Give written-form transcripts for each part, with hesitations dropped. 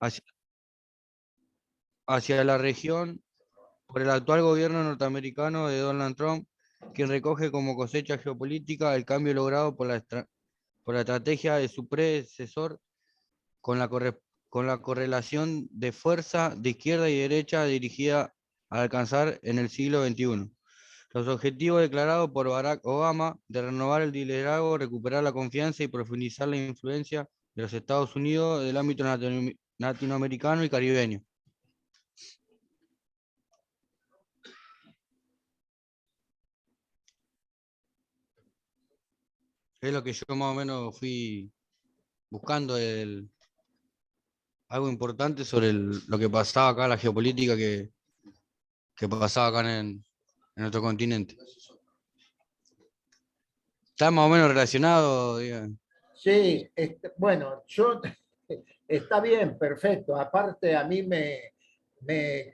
hacia, hacia la región por el actual gobierno norteamericano de Donald Trump, quien recoge como cosecha geopolítica el cambio logrado por la estrategia de su predecesor con con la correlación de fuerza de izquierda y derecha dirigida a alcanzar en el siglo XXI. Los objetivos declarados por Barack Obama de renovar el liderazgo, recuperar la confianza y profundizar la influencia de los Estados Unidos del ámbito latinoamericano y caribeño. Es lo que yo más o menos fui buscando algo importante sobre lo que pasaba acá, la geopolítica que pasaba acá en nuestro continente. Está más o menos relacionado, digan. Sí, bueno, está bien, perfecto. Aparte, a mí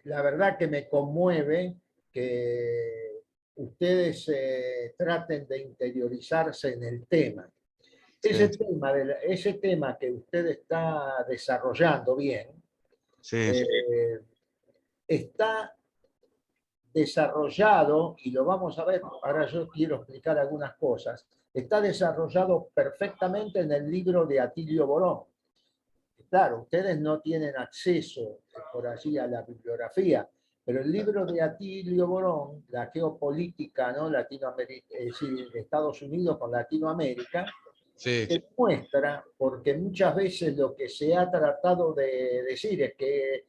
la verdad que me conmueve que ustedes traten de interiorizarse en el tema. Sí, Ese tema que usted está desarrollando bien, sí, eh, está desarrollado, y lo vamos a ver, ahora yo quiero explicar algunas cosas, está desarrollado perfectamente en el libro de Atilio Borón. Claro, ustedes no tienen acceso por allí a la bibliografía, pero el libro de Atilio Borón, la geopolítica, ¿no? Latinoamérica, es decir, de Estados Unidos con Latinoamérica, sí. demuestra, porque muchas veces lo que se ha tratado de decir es que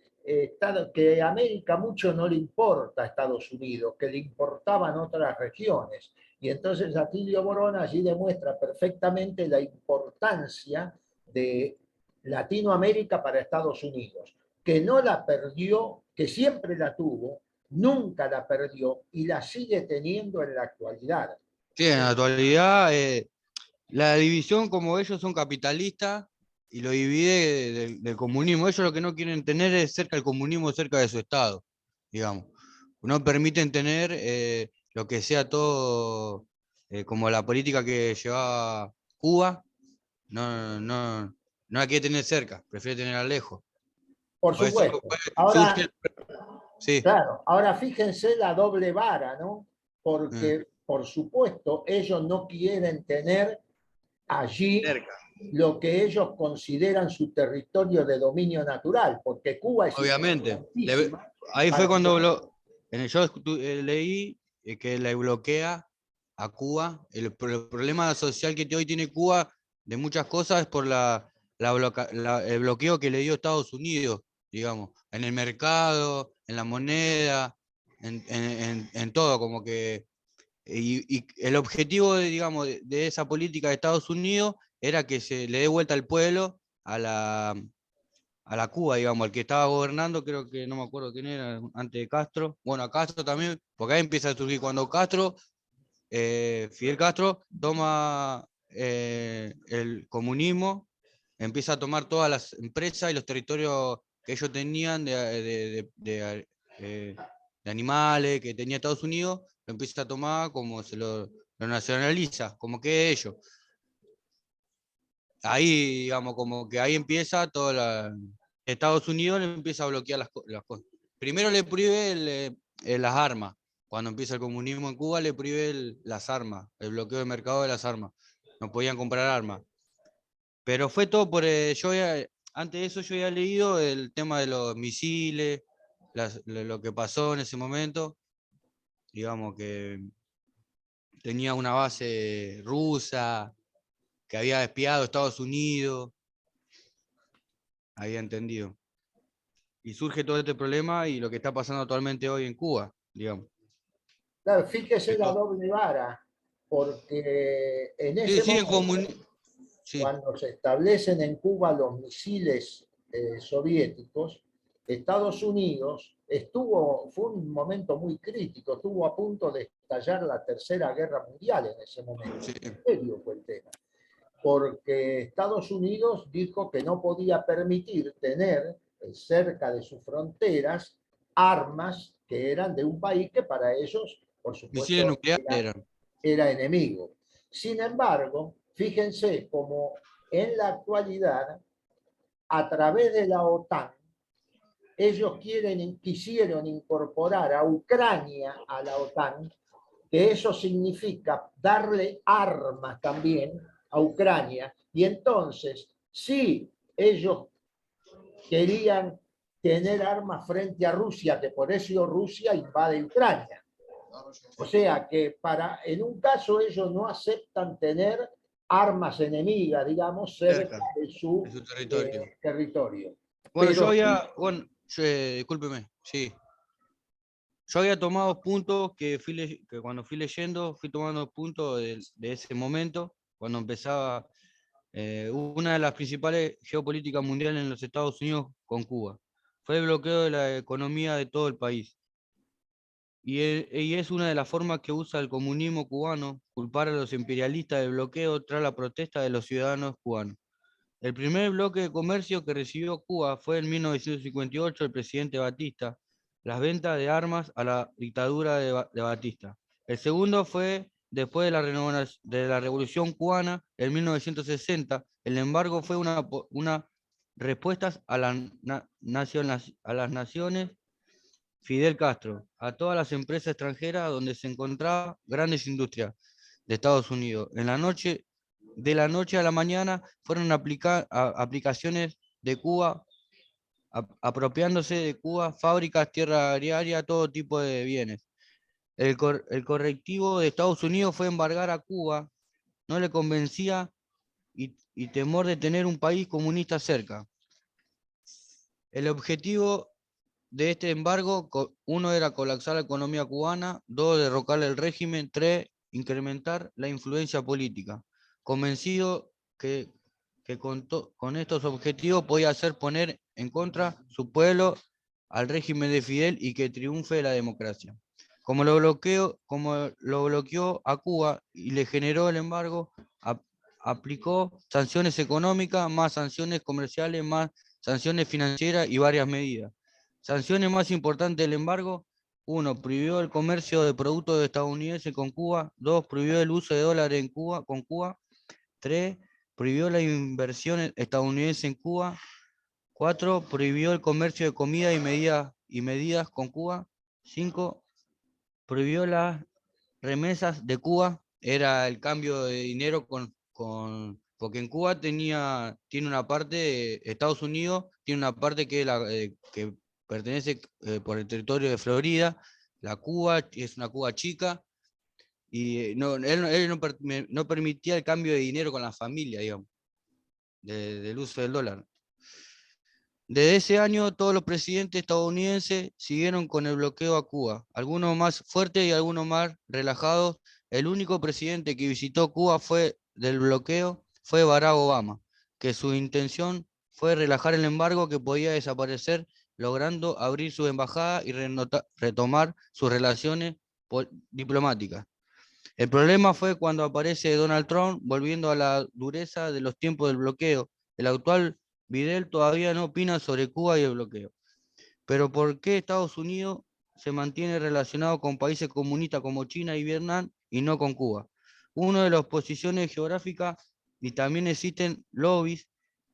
a América mucho no le importa a Estados Unidos, que le importaban otras regiones. Y entonces Atilio Borón allí demuestra perfectamente la importancia de Latinoamérica para Estados Unidos, que no la perdió, que siempre la tuvo, nunca la perdió y la sigue teniendo en la actualidad. Sí, en la actualidad, la división, como ellos son capitalistas, y lo divide del comunismo. Ellos lo que no quieren tener es cerca del comunismo, cerca de su Estado, digamos. No permiten tener lo que sea todo como la política que llevaba Cuba, no la quiere tener cerca, prefiere tenerla lejos. Por Por eso supuesto. surge, Ahora, sí, claro, ahora fíjense la doble vara, ¿no? eh, Porque, por supuesto, ellos no quieren tener allí cerca, lo que ellos consideran su territorio de dominio natural, porque Cuba es obviamente. importantísima Ahí fue para cuando yo leí que le bloquea a Cuba. El problema social que hoy tiene Cuba de muchas cosas es por el bloqueo que le dio Estados Unidos, digamos, en el mercado, en la moneda, en todo, como que. Y el objetivo, digamos, de esa política de Estados Unidos era que se le dé vuelta al pueblo a la Cuba, digamos, el que estaba gobernando, creo que no me acuerdo quién era, antes de Castro. Bueno, a Castro también, porque ahí empieza a surgir cuando Fidel Castro toma el comunismo, empieza a tomar todas las empresas y los territorios que ellos tenían de animales que tenía Estados Unidos, lo empieza a tomar como lo nacionaliza, como que ellos. Ahí, digamos, como que ahí empieza toda Estados Unidos le empieza a bloquear las cosas. Primero le prohíbe las armas. Cuando empieza el comunismo en Cuba, le prohíbe las armas, el bloqueo del mercado de las armas. No podían comprar armas. Pero fue todo por. Antes de eso, yo había leído el tema de los misiles, lo que pasó en ese momento. Digamos que tenía una base rusa que había espiado a Estados Unidos. Había entendido. Y surge todo este problema y lo que está pasando actualmente hoy en Cuba, digamos. claro, fíjese la Esto- doble vara, porque en Sí, ese siguen momento, sí, cuando se establecen en Cuba los misiles soviéticos, Estados Unidos fue un momento muy crítico, estuvo a punto de estallar la Tercera Guerra Mundial en ese momento. sí, En serio fue el tema. Porque Estados Unidos dijo que no podía permitir tener cerca de sus fronteras armas que eran de un país que para ellos, por misiles supuesto, nucleares eran. era enemigo. Sin embargo, fíjense como en la actualidad a través de la OTAN, ellos quisieron incorporar a Ucrania a la OTAN, que eso significa darle armas también a Ucrania. Y entonces, si ellos querían tener armas frente a Rusia, que por eso Rusia invade Ucrania. O sea que en un caso ellos no aceptan tener armas enemigas, digamos, cerca de su territorio. territorio. Bueno, Pero discúlpeme, sí. Yo había tomado puntos que cuando fui leyendo, fui tomando puntos de ese momento, cuando empezaba una de las principales geopolíticas mundiales en los Estados Unidos con Cuba. Fue el bloqueo de la economía de todo el país. Y es una de las formas que usa el comunismo cubano, culpar a los imperialistas del bloqueo tras la protesta de los ciudadanos cubanos. El primer bloque de comercio que recibió Cuba fue en 1958 el presidente Batista, las ventas de armas a la dictadura de Batista. El segundo fue después de la Revolución Cubana en 1960. El embargo fue una respuesta a las naciones Fidel Castro, a todas las empresas extranjeras donde se encontraban grandes industrias de Estados Unidos. De la noche a la mañana fueron aplicaciones de Cuba, apropiándose de Cuba, fábricas, tierra agraria, todo tipo de bienes. El correctivo de Estados Unidos fue embargar a Cuba, no le convencía y temor de tener un país comunista cerca. El objetivo de este embargo, uno era colapsar la economía cubana, dos, derrocar el régimen, tres, incrementar la influencia política. Convencido que con estos objetivos podía hacer poner en contra su pueblo al régimen de Fidel y que triunfe la democracia. Como lo bloqueó a Cuba y le generó el embargo, aplicó sanciones económicas, más sanciones comerciales, más sanciones financieras y varias medidas. Sanciones más importantes del embargo: 1. Prohibió el comercio de productos estadounidenses con Cuba. 2. Prohibió el uso de dólares con Cuba. 3. Prohibió la inversión estadounidense en Cuba. 4. Prohibió el comercio de comida y medidas con Cuba. 5. Prohibió las remesas de Cuba. Era el cambio de dinero porque en Cuba tiene una parte, Estados Unidos tiene una parte que pertenece por el territorio de Florida. La Cuba es una Cuba chica y él no permitía el cambio de dinero con la familia, digamos, del uso del dólar. Desde ese año, todos los presidentes estadounidenses siguieron con el bloqueo a Cuba, algunos más fuertes y algunos más relajados. El único presidente que visitó Cuba del bloqueo fue Barack Obama, que su intención fue relajar el embargo que podía desaparecer, logrando abrir su embajada y retomar sus relaciones diplomáticas. El problema fue cuando aparece Donald Trump, volviendo a la dureza de los tiempos del bloqueo. El actual Vidal todavía no opina sobre Cuba y el bloqueo. Pero ¿por qué Estados Unidos se mantiene relacionado con países comunistas como China y Vietnam y no con Cuba? Uno de las posiciones geográficas, y también existen lobbies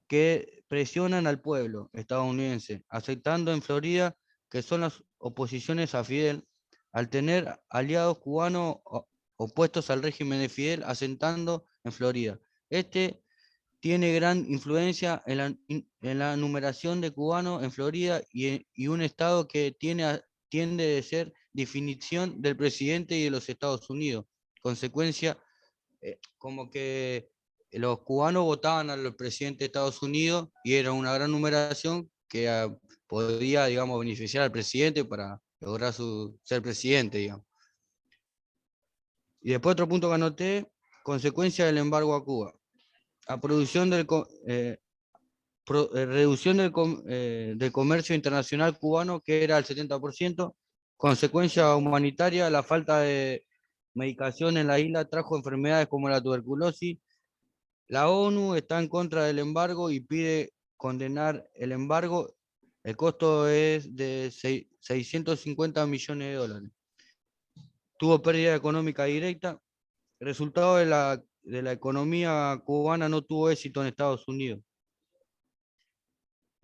que presionan al pueblo estadounidense, aceptando en Florida que son las oposiciones a Fidel, al tener aliados cubanos opuestos al régimen de Fidel asentando en Florida. Este tiene gran influencia en la numeración de cubanos en Florida y un estado que tiende a ser definición del presidente y de los Estados Unidos. Consecuencia, como que los cubanos votaban al presidente de Estados Unidos y era una gran numeración que podía, digamos, beneficiar al presidente para lograr ser presidente, digamos. Y después otro punto que anoté: consecuencia del embargo a Cuba. A producción reducción del comercio internacional cubano, que era el 70%, consecuencia humanitaria: la falta de medicación en la isla trajo enfermedades como la tuberculosis. La ONU está en contra del embargo y pide condenar el embargo. El costo es de 650 millones de dólares. Tuvo pérdida económica directa. El resultado de la economía cubana no tuvo éxito en Estados Unidos.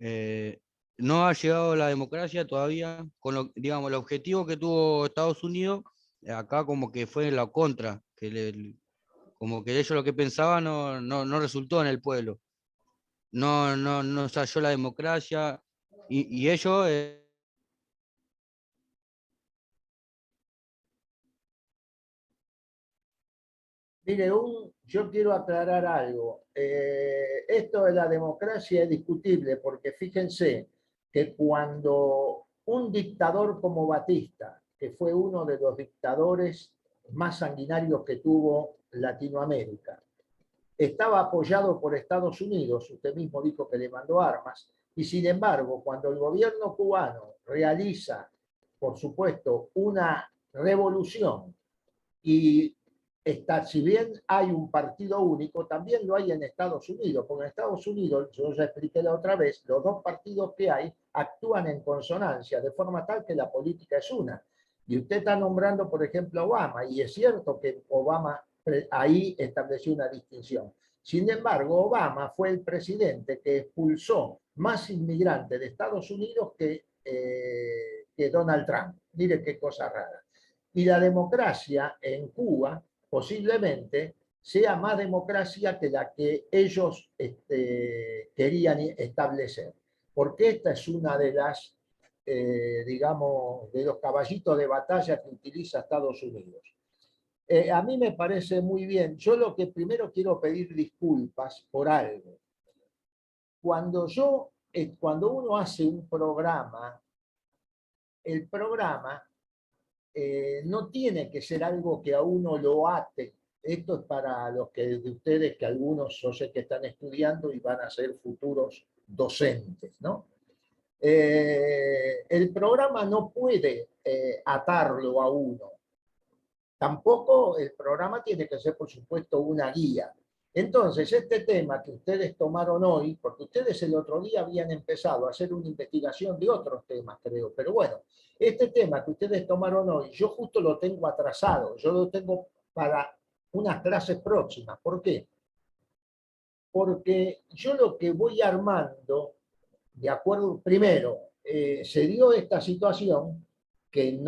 Eh, no ha llegado la democracia todavía, con lo, digamos, el objetivo que tuvo Estados Unidos, acá como que fue la contra, como que ellos lo que pensaban no resultó en el pueblo. No se halló la democracia y ellos Mire, yo quiero aclarar algo. Esto de la democracia es discutible porque fíjense que cuando un dictador como Batista, que fue uno de los dictadores más sanguinarios que tuvo Latinoamérica, estaba apoyado por Estados Unidos, usted mismo dijo que le mandó armas, y sin embargo, cuando el gobierno cubano realiza, por supuesto, una revolución y está, si bien hay un partido único, también lo hay en Estados Unidos, porque en Estados Unidos, yo ya expliqué la otra vez, los dos partidos que hay actúan en consonancia, de forma tal que la política es una. Y usted está nombrando, por ejemplo, a Obama, y es cierto que Obama ahí estableció una distinción. Sin embargo, Obama fue el presidente que expulsó más inmigrantes de Estados Unidos que Donald Trump. Mire qué cosa rara. Y la democracia en Cuba posiblemente sea más democracia que la que ellos querían establecer. Porque esta es una de las, digamos, de los caballitos de batalla que utiliza Estados Unidos. A mí me parece muy bien. Yo lo que primero quiero pedir disculpas por algo. Cuando uno hace un programa, el programa no tiene que ser algo que a uno lo ate. Esto es para los que de ustedes, que algunos yo sé que están estudiando y van a ser futuros docentes, ¿no? El programa no puede atarlo a uno. Tampoco el programa tiene que ser, por supuesto, una guía. Entonces, este tema que ustedes tomaron hoy, porque ustedes el otro día habían empezado a hacer una investigación de otros temas, creo, pero bueno, este tema que ustedes tomaron hoy, yo justo lo tengo atrasado, yo lo tengo para unas clases próximas. ¿Por qué? Porque yo lo que voy armando, de acuerdo, primero, se dio esta situación que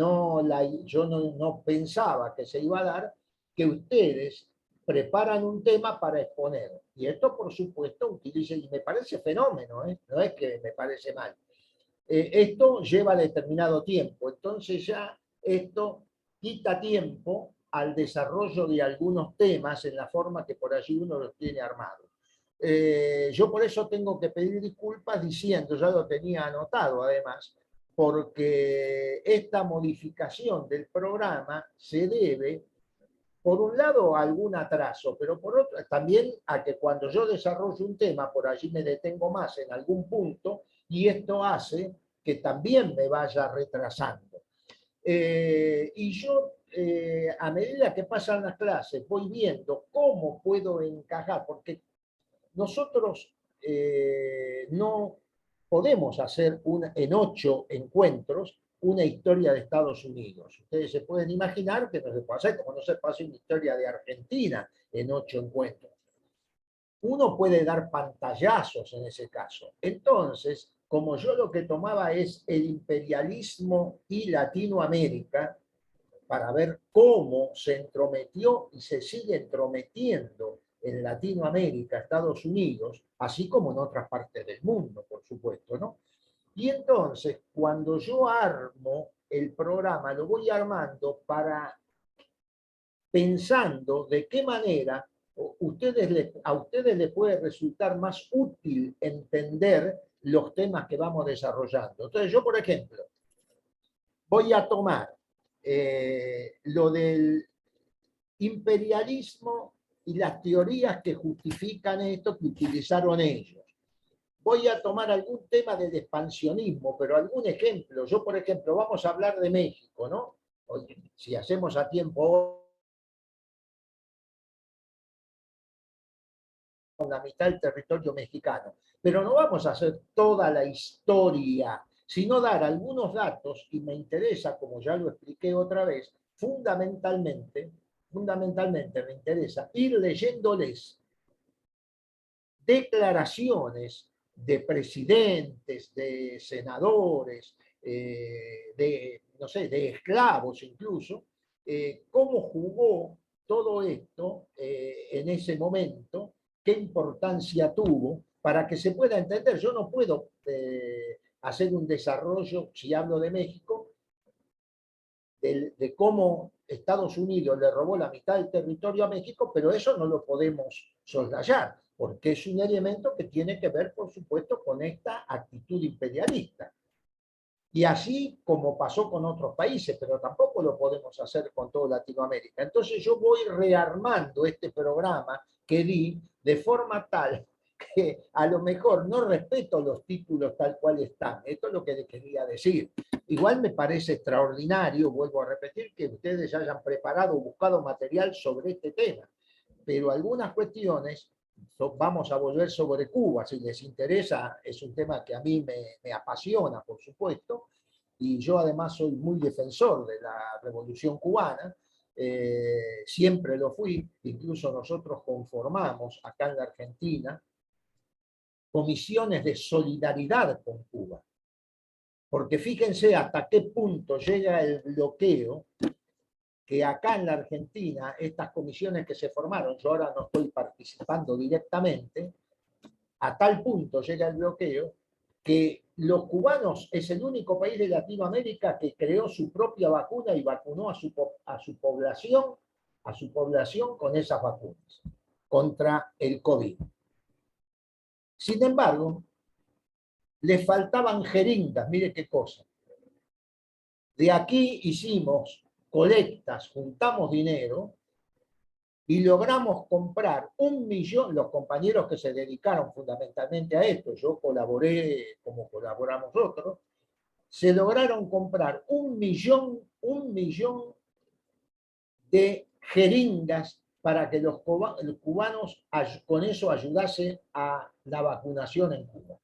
yo no pensaba que se iba a dar, que ustedes preparan un tema para exponer. Y esto, por supuesto, utiliza, y me parece fenómeno, no es que me parece mal. Esto lleva determinado tiempo, entonces ya esto quita tiempo al desarrollo de algunos temas en la forma que por allí uno los tiene armados. Yo por eso tengo que pedir disculpas diciendo, ya lo tenía anotado además, porque esta modificación del programa se debe, por un lado, a algún atraso, pero por otro, también a que cuando yo desarrollo un tema, por allí me detengo más en algún punto y esto hace que también me vaya retrasando. Y yo, a medida que pasan las clases, voy viendo cómo puedo encajar, porque nosotros no podemos hacer en 8 encuentros una historia de Estados Unidos. Ustedes se pueden imaginar que no se puede hacer, como no se puede hacer una historia de Argentina en 8 encuentros. Uno puede dar pantallazos en ese caso. Entonces, como yo lo que tomaba es el imperialismo y Latinoamérica, para ver cómo se entrometió y se sigue entrometiendo en Latinoamérica, Estados Unidos, así como en otras partes del mundo, por supuesto, ¿no? Y entonces, cuando yo armo el programa, lo voy armando para pensando de qué manera a ustedes les puede resultar más útil entender los temas que vamos desarrollando. Entonces, yo, por ejemplo, voy a tomar lo del imperialismo y las teorías que justifican esto que utilizaron ellos. Voy a tomar algún tema del expansionismo, pero algún ejemplo. Yo, por ejemplo, vamos a hablar de México, ¿no? Si hacemos a tiempo la mitad del territorio mexicano, pero no vamos a hacer toda la historia, sino dar algunos datos, y me interesa, como ya lo expliqué otra vez, fundamentalmente me interesa ir leyéndoles declaraciones de presidentes, de senadores, no sé, de esclavos incluso, cómo jugó todo esto en ese momento, qué importancia tuvo, para que se pueda entender. Yo no puedo hacer un desarrollo, si hablo de México, de cómo Estados Unidos le robó la mitad del territorio a México, pero eso no lo podemos soslayar, porque es un elemento que tiene que ver, por supuesto, con esta actitud imperialista. Y así como pasó con otros países, pero tampoco lo podemos hacer con toda Latinoamérica. Entonces yo voy rearmando este programa que di de forma tal que a lo mejor no respeto los títulos tal cual están. Esto es lo que les quería decir. Igual me parece extraordinario, vuelvo a repetir, que ustedes hayan preparado o buscado material sobre este tema, pero algunas cuestiones vamos a volver sobre Cuba, si les interesa, es un tema que a mí me apasiona, por supuesto, y yo además soy muy defensor de la Revolución Cubana, siempre lo fui, incluso nosotros conformamos acá en la Argentina comisiones de solidaridad con Cuba, porque fíjense hasta qué punto llega el bloqueo, que acá en la Argentina, estas comisiones que se formaron, yo ahora no estoy participando directamente, a tal punto llega el bloqueo que los cubanos es el único país de Latinoamérica que creó su propia vacuna y vacunó a su población con esas vacunas contra el COVID. Sin embargo, les faltaban jeringas, mire qué cosa. De aquí hicimos colectas, juntamos dinero y logramos comprar 1 millón, los compañeros que se dedicaron fundamentalmente a esto, yo colaboré como colaboramos otros, se lograron comprar 1 millón de jeringas para que los cubanos con eso ayudase a la vacunación en Cuba.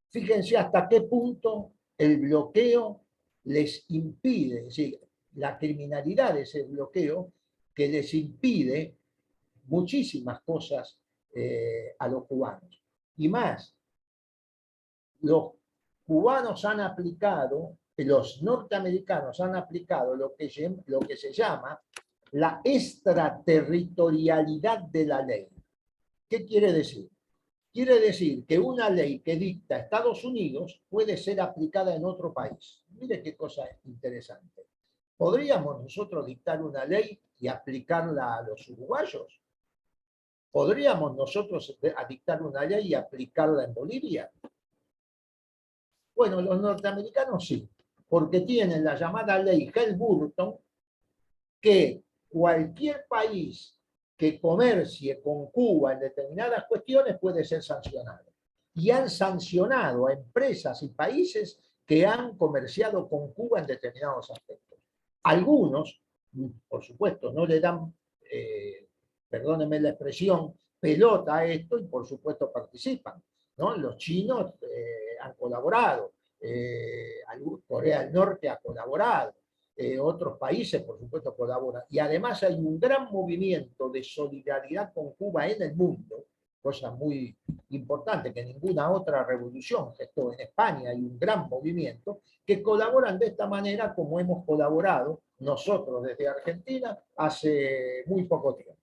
Fíjense hasta qué punto el bloqueo les impide, es decir, la criminalidad de ese bloqueo que les impide muchísimas cosas a los cubanos. Y más, los cubanos han aplicado, los norteamericanos han aplicado lo que se llama la extraterritorialidad de la ley. ¿Qué quiere decir? Quiere decir que una ley que dicta Estados Unidos puede ser aplicada en otro país. Mire qué cosa interesante. ¿Podríamos nosotros dictar una ley y aplicarla a los uruguayos? ¿Podríamos nosotros dictar una ley y aplicarla en Bolivia? Bueno, los norteamericanos sí, porque tienen la llamada ley Helms-Burton, que cualquier país que comercie con Cuba en determinadas cuestiones puede ser sancionado. Y han sancionado a empresas y países que han comerciado con Cuba en determinados aspectos. Algunos, por supuesto, no le dan, perdónenme la expresión, pelota a esto y por supuesto participan, ¿no? Los chinos han colaborado, Corea del Norte ha colaborado, otros países, por supuesto, colaboran. Y además hay un gran movimiento de solidaridad con Cuba en el mundo, cosa muy importante que ninguna otra revolución gestó. En España hay un gran movimiento que colaboran de esta manera como hemos colaborado nosotros desde Argentina hace muy poco tiempo.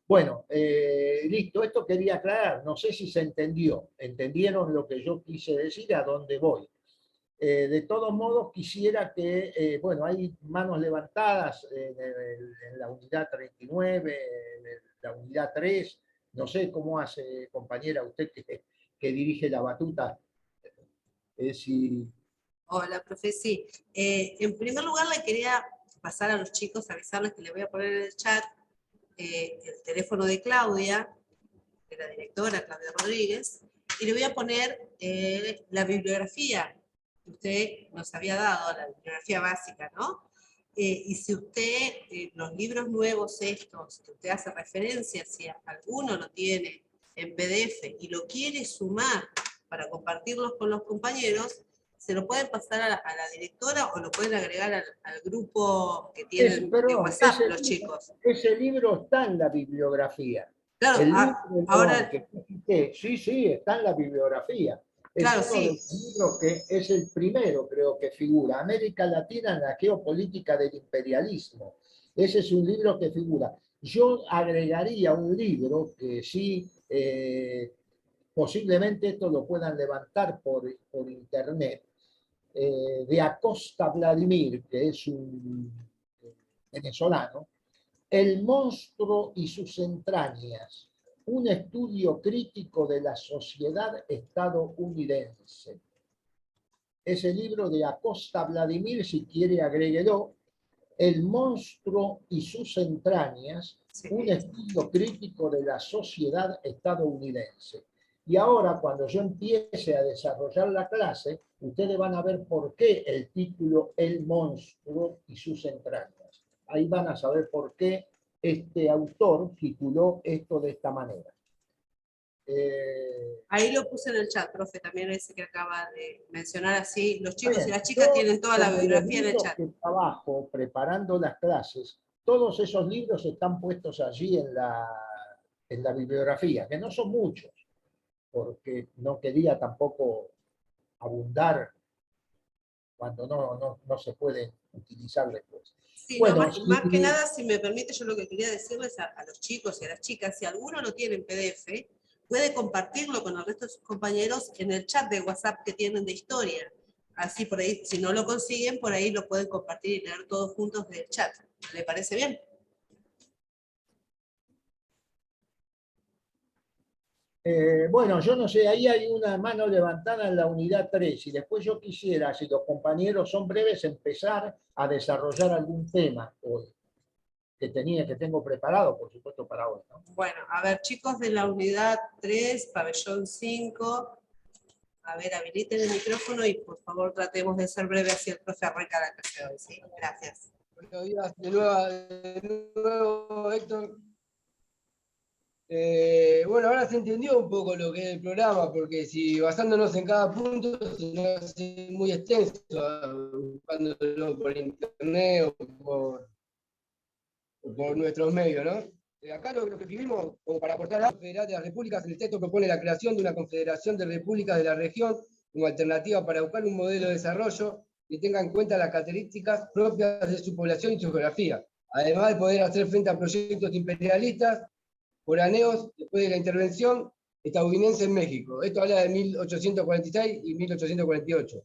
Bueno, listo, esto quería aclarar, no sé si se entendió, entendieron lo que yo quise decir, a dónde voy. De todos modos, quisiera que, bueno, hay manos levantadas en la unidad 39, en la unidad 3, no sé cómo hace, compañera, usted que dirige la batuta. Si... Hola, profe, sí. En primer lugar, le quería pasar a los chicos, avisarles que le voy a poner en el chat el teléfono de Claudia, de la directora, Claudia Rodríguez, y le voy a poner la bibliografía que usted nos había dado, la bibliografía básica, ¿no? Y si usted, los libros nuevos estos, que usted hace referencia, si alguno lo tiene en PDF y lo quiere sumar para compartirlos con los compañeros, se lo pueden pasar a la directora o lo pueden agregar al grupo que tienen de WhatsApp los chicos. Ese libro está en la bibliografía. Claro, El libro de ahora, León que cité, sí, está en la bibliografía. Es claro, uno de sí. los libros que es el primero, creo que figura. América Latina en la geopolítica del imperialismo. Ese es un libro que figura. Yo agregaría un libro que sí, posiblemente esto lo puedan levantar por internet, de Acosta Vladimir, que es un venezolano, El monstruo y sus entrañas, un estudio crítico de la sociedad estadounidense. Ese libro de Acosta Vladimir, si quiere agréguelo, El monstruo y sus entrañas, Sí. un estudio crítico de la sociedad estadounidense. Y ahora, cuando yo empiece a desarrollar la clase, ustedes van a ver por qué el título El monstruo y sus entrañas. Ahí van a saber por qué este autor tituló esto de esta manera. Ahí lo puse en el chat, profe, también ese que acaba de mencionar así. Los chicos y Bien, las chicas tienen toda la sobre los bibliografía en el libros chat. que trabajo preparando las clases, todos esos libros están puestos allí en la bibliografía, que no son muchos, porque no quería tampoco abundar cuando no se pueden utilizar después. Sí, no, Bueno, más que nada, si me permite, yo lo que quería decirles a los chicos y a las chicas, si alguno lo tiene en PDF, puede compartirlo con el resto de sus compañeros en el chat de WhatsApp que tienen de historia. Así por ahí, si no lo consiguen, por ahí lo pueden compartir y leer todos juntos del chat. ¿Le parece bien? bueno, yo no sé, ahí hay una mano levantada en la unidad 3 y después yo quisiera, si los compañeros son breves, empezar a desarrollar algún tema hoy que tengo preparado, por supuesto, para hoy, ¿no? Bueno, a ver, chicos de la unidad 3, pabellón 5, a ver, habiliten el micrófono y por favor tratemos de ser breves así el profe arranca la clase hoy, ¿sí? Gracias. Buenos días, de nuevo, Héctor. Bueno, ahora se entendió un poco lo que es el programa, porque si basándonos en cada punto se nos hace muy extenso, buscándolo por internet o por nuestros medios, ¿no? Acá lo que escribimos, como para aportar a la Federal de las Repúblicas, el texto propone la creación de una confederación de repúblicas de la región como alternativa para buscar un modelo de desarrollo que tenga en cuenta las características propias de su población y su geografía, además de poder hacer frente a proyectos imperialistas foráneos después de la intervención estadounidense en México. Esto habla de 1846 y 1848.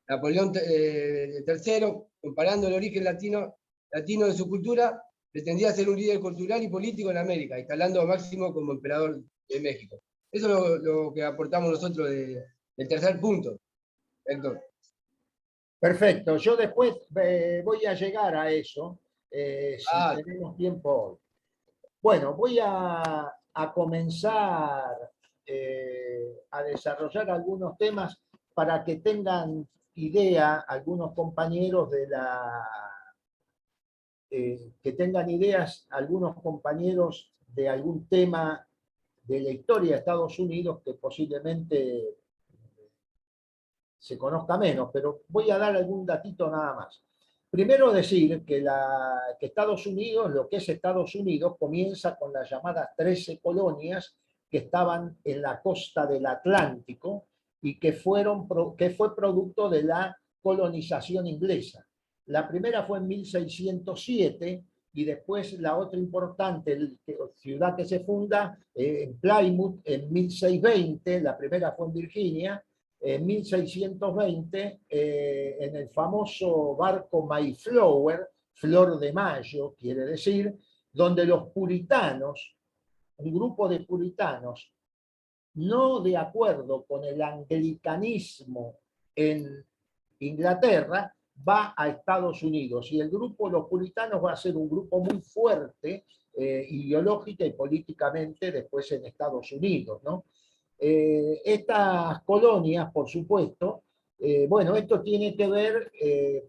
Napoleón III, comparando el origen latino de su cultura, pretendía ser un líder cultural y político en América, instalando a Máximo como emperador de México. Eso es lo que aportamos nosotros del tercer punto, Héctor. Perfecto, yo después voy a llegar a eso, si Ah, tenemos tiempo hoy. Bueno, voy a comenzar a desarrollar algunos temas para que tengan idea algunos compañeros que tengan ideas algunos compañeros de algún tema de la historia de Estados Unidos que posiblemente se conozca menos, pero voy a dar algún datito nada más. Primero decir que Estados Unidos, lo que es Estados Unidos, comienza con las llamadas 13 colonias que estaban en la costa del Atlántico y que fue producto de la colonización inglesa. La primera fue en 1607 y después la otra importante ciudad que se funda en Plymouth en 1620, la primera fue en Virginia, en 1620, en el famoso barco Mayflower, Flor de Mayo, quiere decir, donde los puritanos, un grupo de puritanos, no de acuerdo con el anglicanismo en Inglaterra, va a Estados Unidos. Y el grupo, los puritanos, va a ser un grupo muy fuerte, ideológica y políticamente, después en Estados Unidos, ¿no? Estas colonias, por supuesto, bueno, esto tiene que ver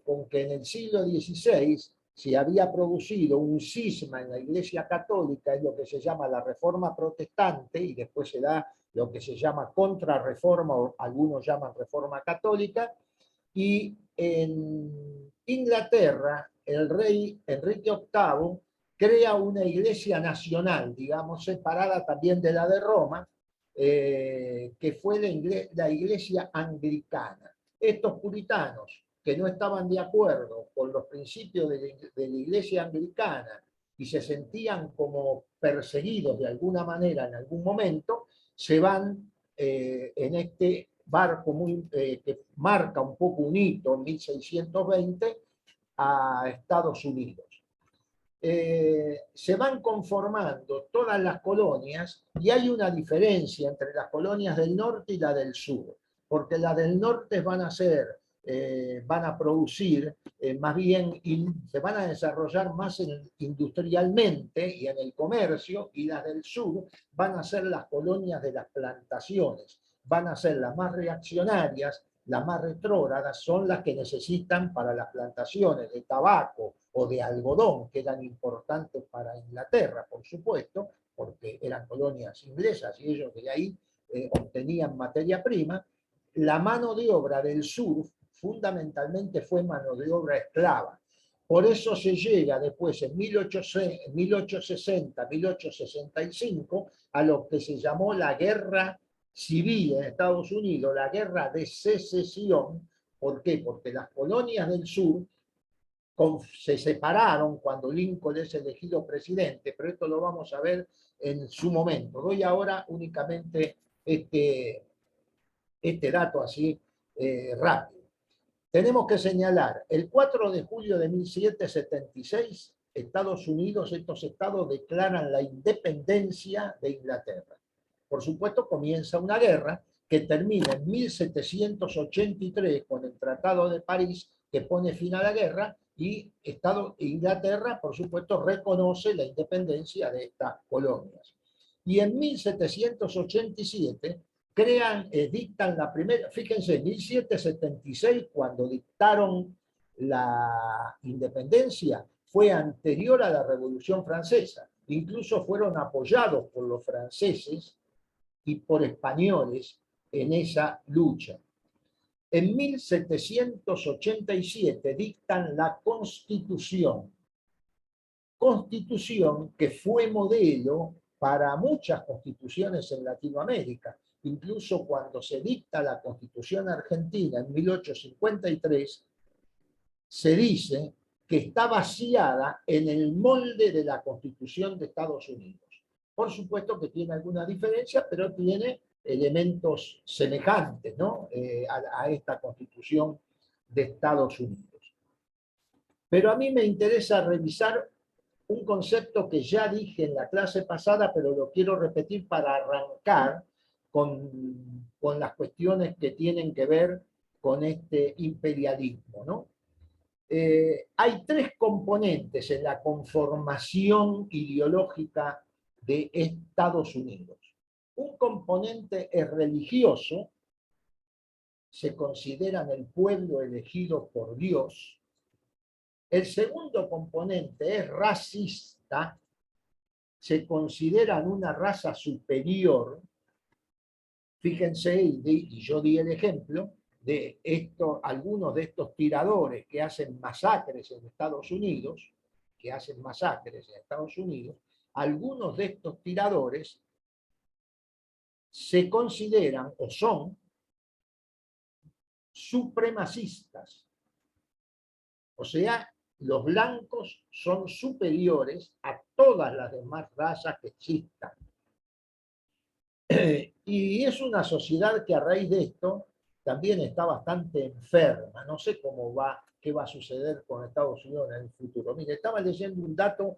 con que en el siglo XVI se había producido un cisma en la Iglesia Católica, es lo que se llama la Reforma Protestante, y después se da lo que se llama Contrarreforma, o algunos llaman Reforma Católica, y en Inglaterra el rey Enrique VIII crea una iglesia nacional, digamos, separada también de la de Roma, que fue la iglesia anglicana. Estos puritanos que no estaban de acuerdo con los principios de la iglesia anglicana y se sentían como perseguidos de alguna manera en algún momento, se van en este barco que marca un poco un hito en 1620 a Estados Unidos. Se van conformando todas las colonias y hay una diferencia entre las colonias del norte y la del sur, porque las del norte van a producir más bien, se van a desarrollar más industrialmente y en el comercio, y las del sur van a ser las colonias de las plantaciones, van a ser las más reaccionarias, las más retrógradas, son las que necesitan para las plantaciones de tabaco o de algodón, que eran importantes para Inglaterra, por supuesto, porque eran colonias inglesas y ellos de ahí obtenían materia prima. La mano de obra del sur fundamentalmente fue mano de obra esclava. Por eso se llega después, en 1860, 1865, a lo que se llamó la Guerra Civil en Estados Unidos, la Guerra de Secesión. ¿Por qué? Porque las colonias del sur se separaron cuando Lincoln es elegido presidente, pero esto lo vamos a ver en su momento. Doy ahora únicamente este dato así rápido. Tenemos que señalar, el 4 de julio de 1776, Estados Unidos, estos estados declaran la independencia de Inglaterra. Por supuesto, comienza una guerra que termina en 1783 con el Tratado de París, que pone fin a la guerra, y Inglaterra, por supuesto, reconoce la independencia de estas colonias. Y en 1787 dictan la primera, fíjense, en 1776, cuando dictaron la independencia, fue anterior a la Revolución Francesa. Incluso fueron apoyados por los franceses y por españoles en esa lucha. En 1787 dictan la Constitución. Constitución que fue modelo para muchas constituciones en Latinoamérica. Incluso cuando se dicta la Constitución argentina en 1853, se dice que está vaciada en el molde de la Constitución de Estados Unidos. Por supuesto que tiene alguna diferencia, pero tiene elementos semejantes, ¿no? a esta Constitución de Estados Unidos. Pero a mí me interesa revisar un concepto que ya dije en la clase pasada, pero lo quiero repetir para arrancar con las cuestiones que tienen que ver con este imperialismo, ¿no? Hay tres componentes en la conformación ideológica de Estados Unidos. Un componente es religioso, se consideran el pueblo elegido por Dios. El segundo componente es racista, se consideran una raza superior. Fíjense, y yo di el ejemplo de algunos de estos tiradores que hacen masacres en Estados Unidos, algunos de estos tiradores se consideran o son supremacistas. O sea, los blancos son superiores a todas las demás razas que existan. Y es una sociedad que a raíz de esto también está bastante enferma. No sé qué va a suceder con Estados Unidos en el futuro. Mire, estaba leyendo un dato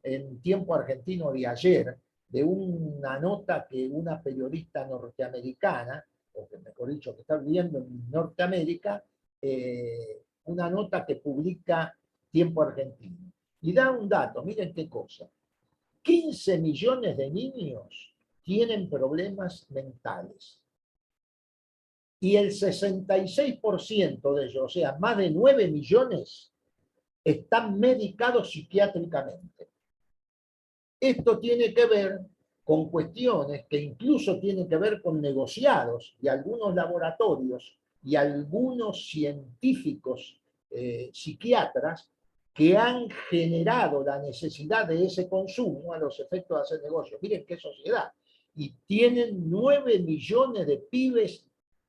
en Tiempo Argentino de ayer, de una nota que una periodista norteamericana, o que mejor dicho, que está viviendo en Norteamérica, una nota que publica Tiempo Argentino. Y da un dato, miren qué cosa. 15 millones de niños tienen problemas mentales. Y el 66% de ellos, o sea, más de 9 millones, están medicados psiquiátricamente. Esto tiene que ver con cuestiones que incluso tienen que ver con negociados de algunos laboratorios y algunos científicos psiquiatras que han generado la necesidad de ese consumo a los efectos de hacer negocio. Miren qué sociedad. Y tienen 9 millones de pibes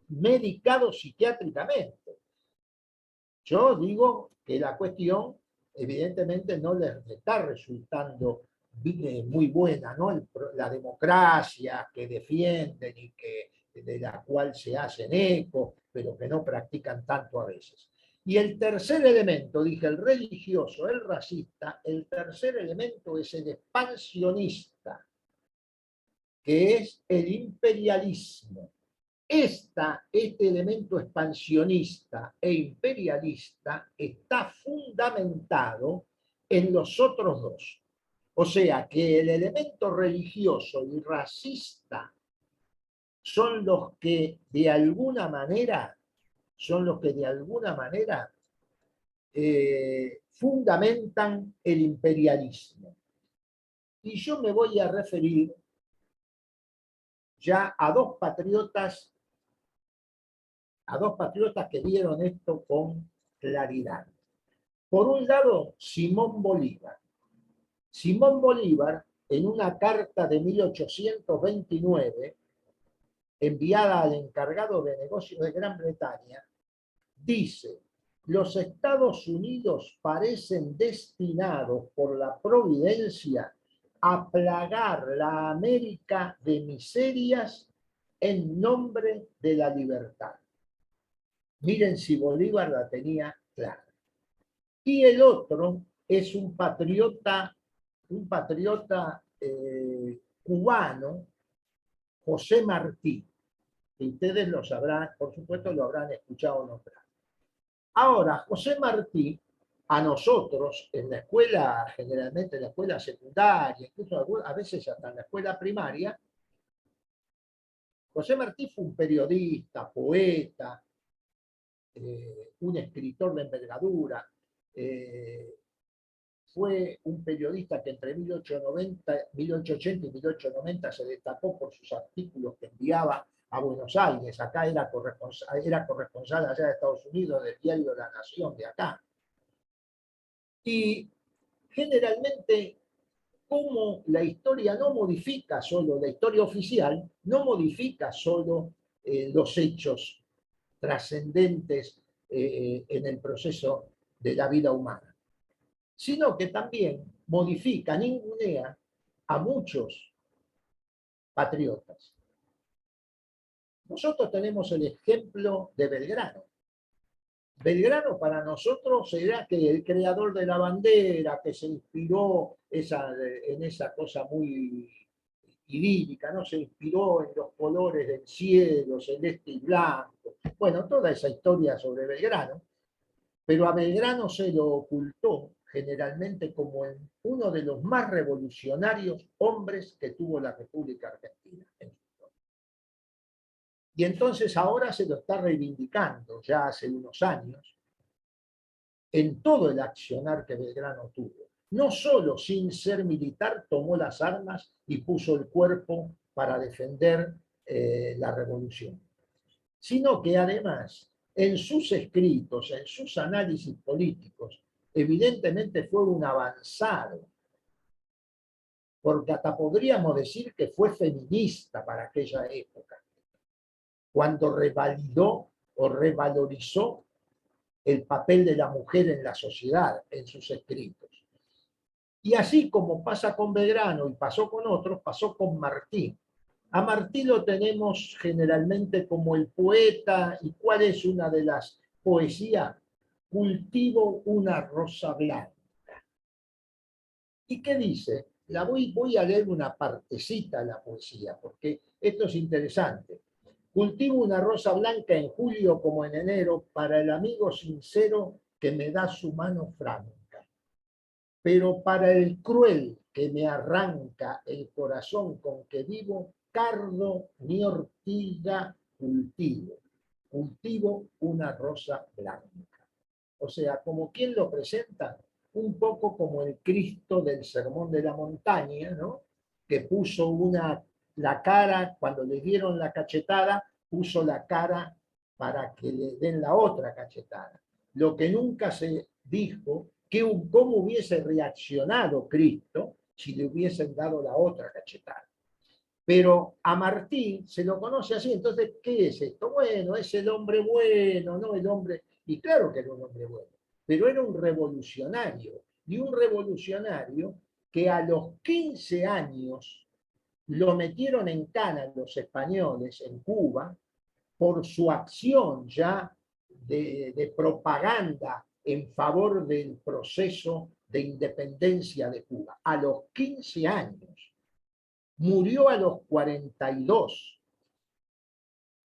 medicados psiquiátricamente. Yo digo que la cuestión evidentemente no les está resultando muy buena, ¿no? La democracia que defienden y que, de la cual se hacen eco, pero que no practican tanto a veces. Y el tercer elemento, dije, el religioso, el racista, el tercer elemento es el expansionista, que es el imperialismo. Este elemento expansionista e imperialista está fundamentado en los otros dos. O sea que el elemento religioso y racista son los que de alguna manera fundamentan el imperialismo. Y yo me voy a referir ya a dos patriotas que vieron esto con claridad. Por un lado, Simón Bolívar. Simón Bolívar, en una carta de 1829, enviada al encargado de negocios de Gran Bretaña, dice: los Estados Unidos parecen destinados por la providencia a plagar la América de miserias en nombre de la libertad. Miren si Bolívar la tenía clara. Y el otro es un patriota cubano, José Martí, que ustedes lo sabrán, por supuesto lo habrán escuchado nombrar. Ahora, José Martí, a nosotros en la escuela, generalmente en la escuela secundaria, incluso a veces hasta en la escuela primaria, José Martí fue un periodista, poeta, un escritor de envergadura, fue un periodista que entre 1880 y 1890 se destacó por sus artículos que enviaba a Buenos Aires. Acá era corresponsal allá de Estados Unidos del diario La Nación de acá. Y generalmente, como la historia no modifica solo, la historia oficial no modifica solo los hechos trascendentes en el proceso de la vida humana, sino que también modifica, ningunea a muchos patriotas. Nosotros tenemos el ejemplo de Belgrano. Belgrano para nosotros será que el creador de la bandera, que se inspiró en esa cosa muy idílica, ¿no? Se inspiró en los colores del cielo, celeste y blanco. Bueno, toda esa historia sobre Belgrano, pero a Belgrano se lo ocultó generalmente como uno de los más revolucionarios hombres que tuvo la República Argentina. Y entonces ahora se lo está reivindicando, ya hace unos años, en todo el accionar que Belgrano tuvo. No solo sin ser militar tomó las armas y puso el cuerpo para defender la revolución, sino que además en sus escritos, en sus análisis políticos, evidentemente fue un avanzado, porque hasta podríamos decir que fue feminista para aquella época, cuando revalidó o revalorizó el papel de la mujer en la sociedad, en sus escritos. Y así como pasa con Belgrano y pasó con otros, pasó con Martí. A Martí lo tenemos generalmente como el poeta. ¿Y cuál es una de las poesías? Cultivo una rosa blanca. ¿Y qué dice? Voy a leer una partecita de la poesía, porque esto es interesante. Cultivo una rosa blanca en julio como en enero para el amigo sincero que me da su mano franca. Pero para el cruel que me arranca el corazón con que vivo, cardo ni ortiga cultivo. Cultivo una rosa blanca. O sea, como quien lo presenta, un poco como el Cristo del Sermón de la Montaña, ¿no? Que puso la cara, cuando le dieron la cachetada, puso la cara para que le den la otra cachetada. Lo que nunca se dijo cómo hubiese reaccionado Cristo si le hubiesen dado la otra cachetada. Pero a Martín se lo conoce así, entonces, ¿qué es esto? Bueno, es el hombre bueno, ¿no? El hombre, y claro que era un hombre bueno, pero era un revolucionario, y un revolucionario que a los 15 años lo metieron en cana los españoles en Cuba por su acción ya de propaganda en favor del proceso de independencia de Cuba. A los 15 años. Murió a los 42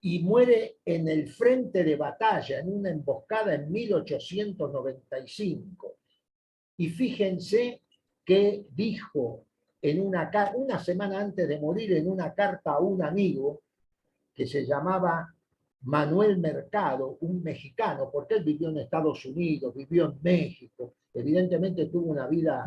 y muere en el frente de batalla, en una emboscada en 1895. Y fíjense que dijo en una semana antes de morir en una carta a un amigo que se llamaba Manuel Mercado, un mexicano, porque él vivió en Estados Unidos, vivió en México, evidentemente tuvo una vida,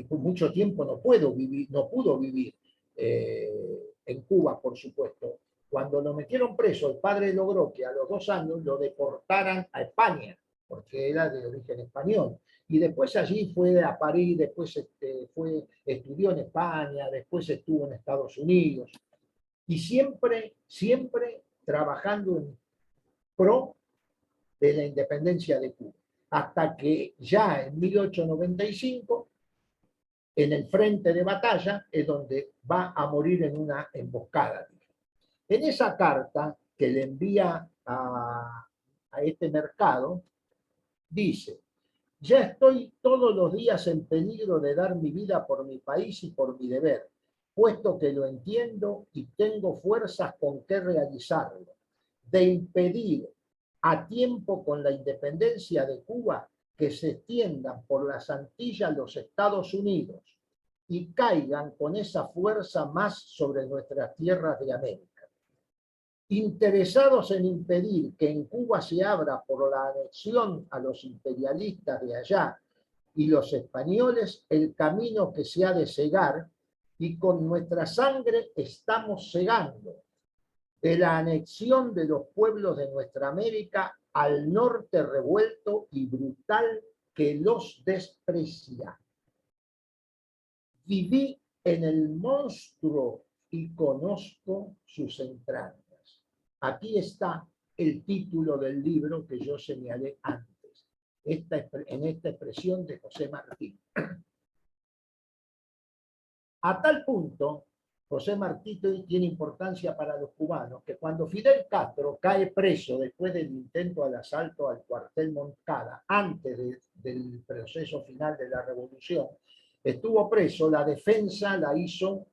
por mucho tiempo no pudo vivir en Cuba, por supuesto. Cuando lo metieron preso, el padre logró que a los 2 años lo deportaran a España, porque era de origen español. Y después allí fue a París, después estudió en España, después estuvo en Estados Unidos. Y siempre trabajando en pro de la independencia de Cuba. Hasta que ya en 1895, en el frente de batalla, es donde va a morir en una emboscada. En esa carta que le envía a este Mercado, dice: ya estoy todos los días en peligro de dar mi vida por mi país y por mi deber, puesto que lo entiendo y tengo fuerzas con que realizarlo, de impedir a tiempo con la independencia de Cuba que se extiendan por las Antillas los Estados Unidos y caigan con esa fuerza más sobre nuestras tierras de América. Interesados en impedir que en Cuba se abra por la anexión a los imperialistas de allá y los españoles el camino que se ha de cegar, y con nuestra sangre estamos cegando, de la anexión de los pueblos de nuestra América al norte revuelto y brutal que los desprecia. Viví en el monstruo y conozco sus entrañas. Aquí está el título del libro que yo señalé antes, en esta expresión de José Martí. A tal punto, José Martí tiene importancia para los cubanos, que cuando Fidel Castro cae preso después del intento al asalto al cuartel Moncada, antes del proceso final de la revolución, estuvo preso, la defensa la hizo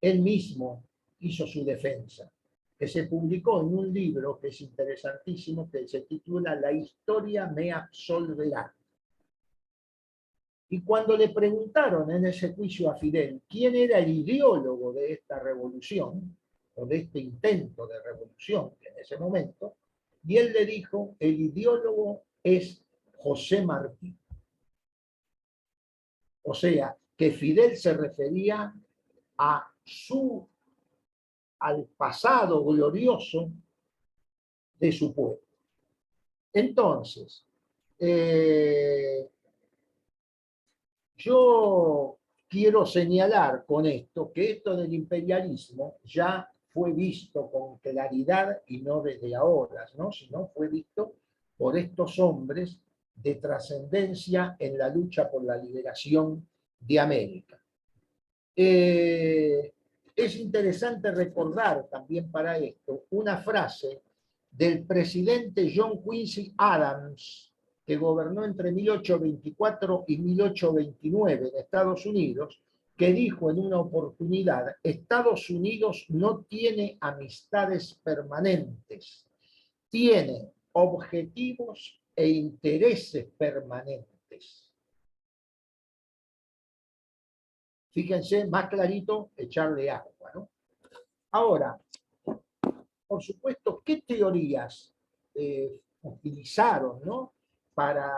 él mismo, hizo su defensa, que se publicó en un libro que es interesantísimo, que se titula La historia me absolverá. Y cuando le preguntaron en ese juicio a Fidel quién era el ideólogo de esta revolución, o de este intento de revolución en ese momento, y él le dijo: el ideólogo es José Martí. O sea, que Fidel se refería al pasado glorioso de su pueblo. Entonces, yo quiero señalar con esto que esto del imperialismo ya fue visto con claridad, y no desde ahora, ¿no? Sino fue visto por estos hombres de trascendencia en la lucha por la liberación de América. Es interesante recordar también para esto una frase del presidente John Quincy Adams, que gobernó entre 1824 y 1829 en Estados Unidos, que dijo en una oportunidad: Estados Unidos no tiene amistades permanentes, tiene objetivos e intereses permanentes. Fíjense, más clarito, echarle agua, ¿no? Ahora, por supuesto, ¿qué teorías utilizaron, ¿no?, para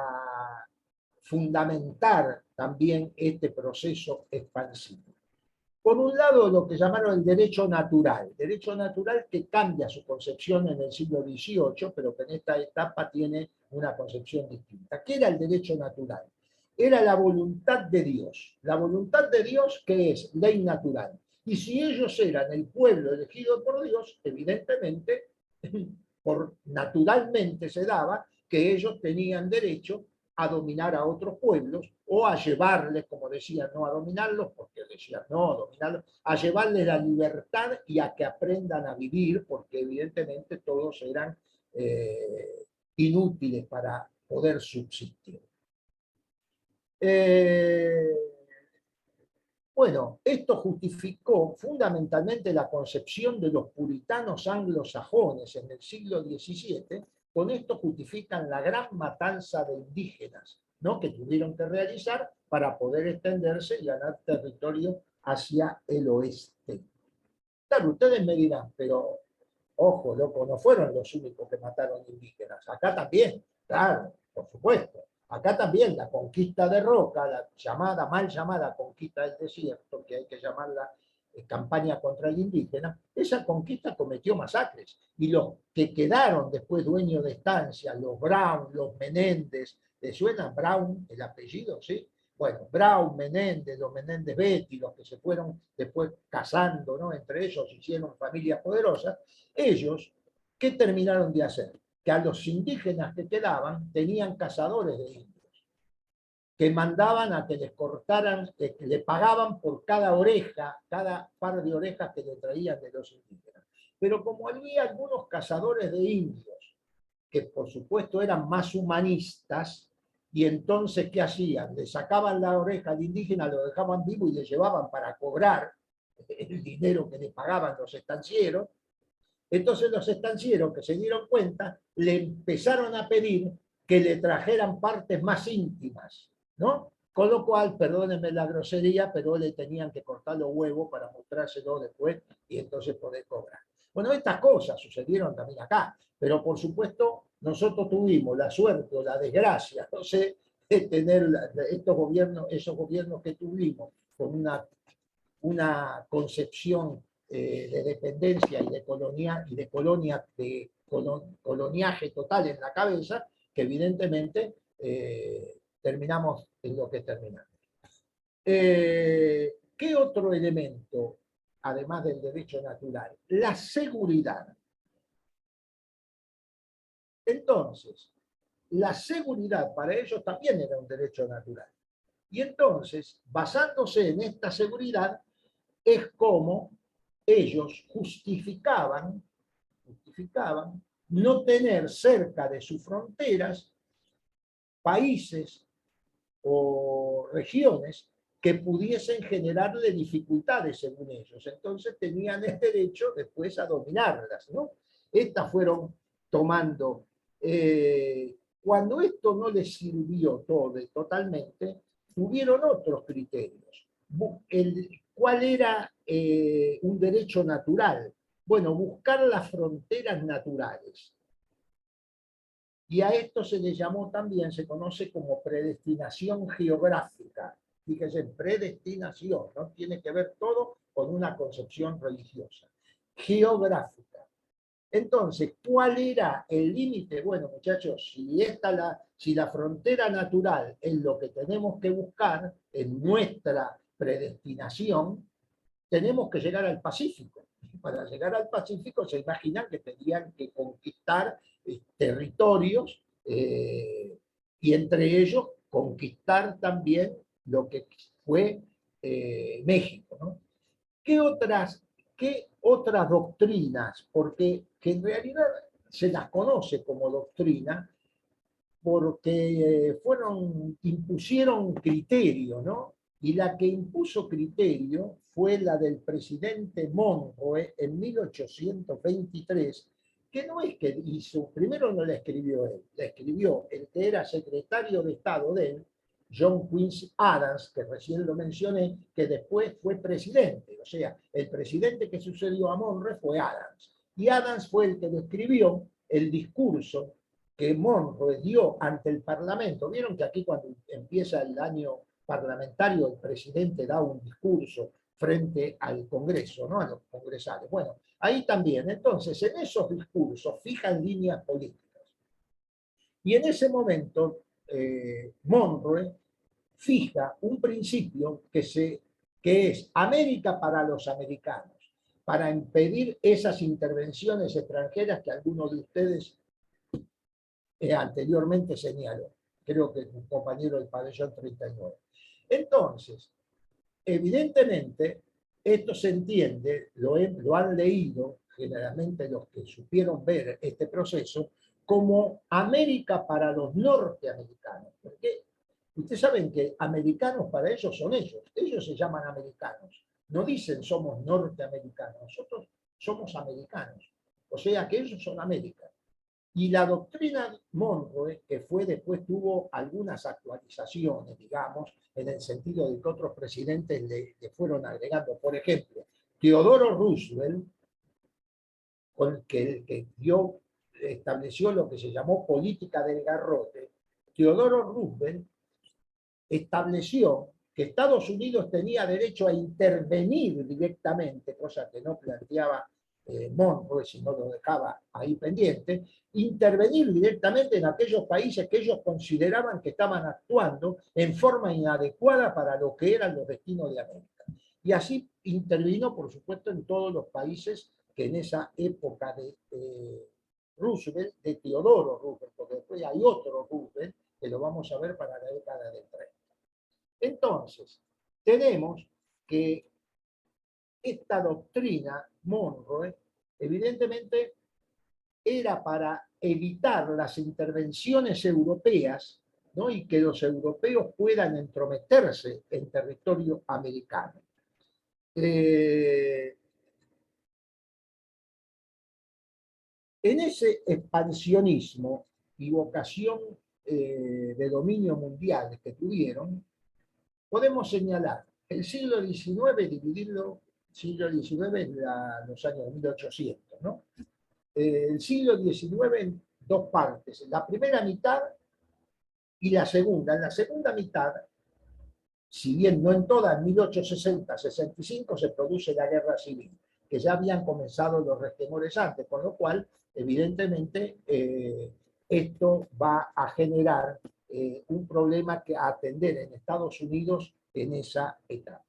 fundamentar también este proceso expansivo? Por un lado, lo que llamaron el derecho natural que cambia su concepción en el siglo XVIII, pero que en esta etapa tiene una concepción distinta. ¿Qué era el derecho natural? era la voluntad de Dios. La voluntad de Dios, que es ley natural. Y si ellos eran el pueblo elegido por Dios, evidentemente, naturalmente se daba que ellos tenían derecho a dominar a otros pueblos o a llevarles, como decían, no a dominarlos, porque decían no a dominarlos, a llevarles la libertad y a que aprendan a vivir, porque evidentemente todos eran inútiles para poder subsistir. Bueno, esto justificó fundamentalmente la concepción de los puritanos anglosajones en el siglo XVII. Con esto justifican la gran matanza de indígenas, ¿no?, que tuvieron que realizar para poder extenderse y ganar territorio hacia el oeste. Claro, ustedes me dirán, pero ojo, loco, no fueron los únicos que mataron indígenas. Acá también, claro, por supuesto. Acá también la conquista de Roca, la llamada, mal llamada conquista del desierto, que hay que llamarla campaña contra el indígena, esa conquista cometió masacres. Y los que quedaron después dueños de estancia, los Brown, los Menéndez, ¿les suena Brown el apellido? ¿Sí? Bueno, Brown, Menéndez, los Menéndez Betty, los que se fueron después casando, ¿no?, entre ellos hicieron familias poderosas. Ellos, ¿qué terminaron de hacer? Que a los indígenas que quedaban tenían cazadores de indios, que mandaban a que les cortaran, que le pagaban por cada oreja, cada par de orejas que le traían de los indígenas. Pero como había algunos cazadores de indios, que por supuesto eran más humanistas, y entonces, ¿qué hacían? Le sacaban la oreja al indígena, lo dejaban vivo y le llevaban para cobrar el dinero que le pagaban los estancieros. Entonces los estancieros, que se dieron cuenta, le empezaron a pedir que le trajeran partes más íntimas, ¿no? Con lo cual, perdónenme la grosería, pero le tenían que cortar los huevos para mostrárselo después y entonces poder cobrar. Bueno, estas cosas sucedieron también acá, pero por supuesto nosotros tuvimos la suerte o la desgracia, no sé, de tener estos gobiernos, esos gobiernos que tuvimos con una concepción de dependencia y de coloniaje total en la cabeza, que evidentemente terminamos en lo que terminamos. ¿Qué otro elemento, además del derecho natural? La seguridad. Entonces, la seguridad para ellos también era un derecho natural. Y entonces, basándose en esta seguridad, es como ellos justificaban no tener cerca de sus fronteras países o regiones que pudiesen generarle dificultades según ellos. Entonces tenían el derecho después a dominarlas, ¿no? Estas fueron tomando... cuando esto no les sirvió totalmente, tuvieron otros criterios. ¿Cuál era un derecho natural? Bueno, buscar las fronteras naturales. Y a esto se le llamó también, se conoce como predestinación geográfica. Fíjense, predestinación, ¿no? Tiene que ver todo con una concepción religiosa. Geográfica. Entonces, ¿cuál era el límite? Bueno, muchachos, si la frontera natural es lo que tenemos que buscar en nuestra predestinación, tenemos que llegar al Pacífico. Para llegar al Pacífico se imaginan que tendrían que conquistar territorios y entre ellos conquistar también lo que fue México, ¿no? ¿Qué otras doctrinas? Porque que en realidad se las conoce como doctrina porque impusieron criterio, ¿no? Y la que impuso criterio fue la del presidente Monroe en 1823, que no es que hizo, primero no la escribió él, la escribió el que era secretario de Estado de él, John Quincy Adams, que recién lo mencioné, que después fue presidente, o sea, el presidente que sucedió a Monroe fue Adams. Y Adams fue el que describió el discurso que Monroe dio ante el Parlamento. Vieron que aquí cuando empieza el año parlamentario el presidente da un discurso frente al Congreso, ¿no? A los congresales. Bueno, ahí también. Entonces, en esos discursos fijan líneas políticas. Y en ese momento, Monroe fija un principio que es América para los americanos, para impedir esas intervenciones extranjeras que alguno de ustedes anteriormente señaló. Creo que un compañero del pabellón 39. Entonces, evidentemente, esto se entiende, lo han leído generalmente los que supieron ver este proceso, como América para los norteamericanos. Porque ustedes saben que americanos para ellos son ellos se llaman americanos. No dicen somos norteamericanos, nosotros somos americanos. O sea que ellos son América. Y la doctrina Monroe, que después tuvo algunas actualizaciones, digamos, en el sentido de que otros presidentes le fueron agregando. Por ejemplo, Teodoro Roosevelt, que estableció lo que se llamó política del garrote, Teodoro Roosevelt estableció que Estados Unidos tenía derecho a intervenir directamente, cosa que no planteaba Monroe, si no lo dejaba ahí pendiente, intervenir directamente en aquellos países que ellos consideraban que estaban actuando en forma inadecuada para lo que eran los destinos de América. Y así intervino, por supuesto, en todos los países que en esa época de Roosevelt, de Teodoro Roosevelt, porque después hay otro Roosevelt, que lo vamos a ver para la década del 30. Entonces, tenemos que esta doctrina Monroe, evidentemente, era para evitar las intervenciones europeas, ¿no? Y que los europeos puedan entrometerse en territorio americano. En ese expansionismo y vocación de dominio mundial que tuvieron, podemos señalar el siglo XIX, dividirlo, siglo XIX en los años 1800, ¿no? El siglo XIX en dos partes, la primera mitad y la segunda. En la segunda mitad, si bien no en toda, en 1860-65 se produce la guerra civil, que ya habían comenzado los resquemores antes, con lo cual, evidentemente, esto va a generar un problema que atender en Estados Unidos en esa etapa.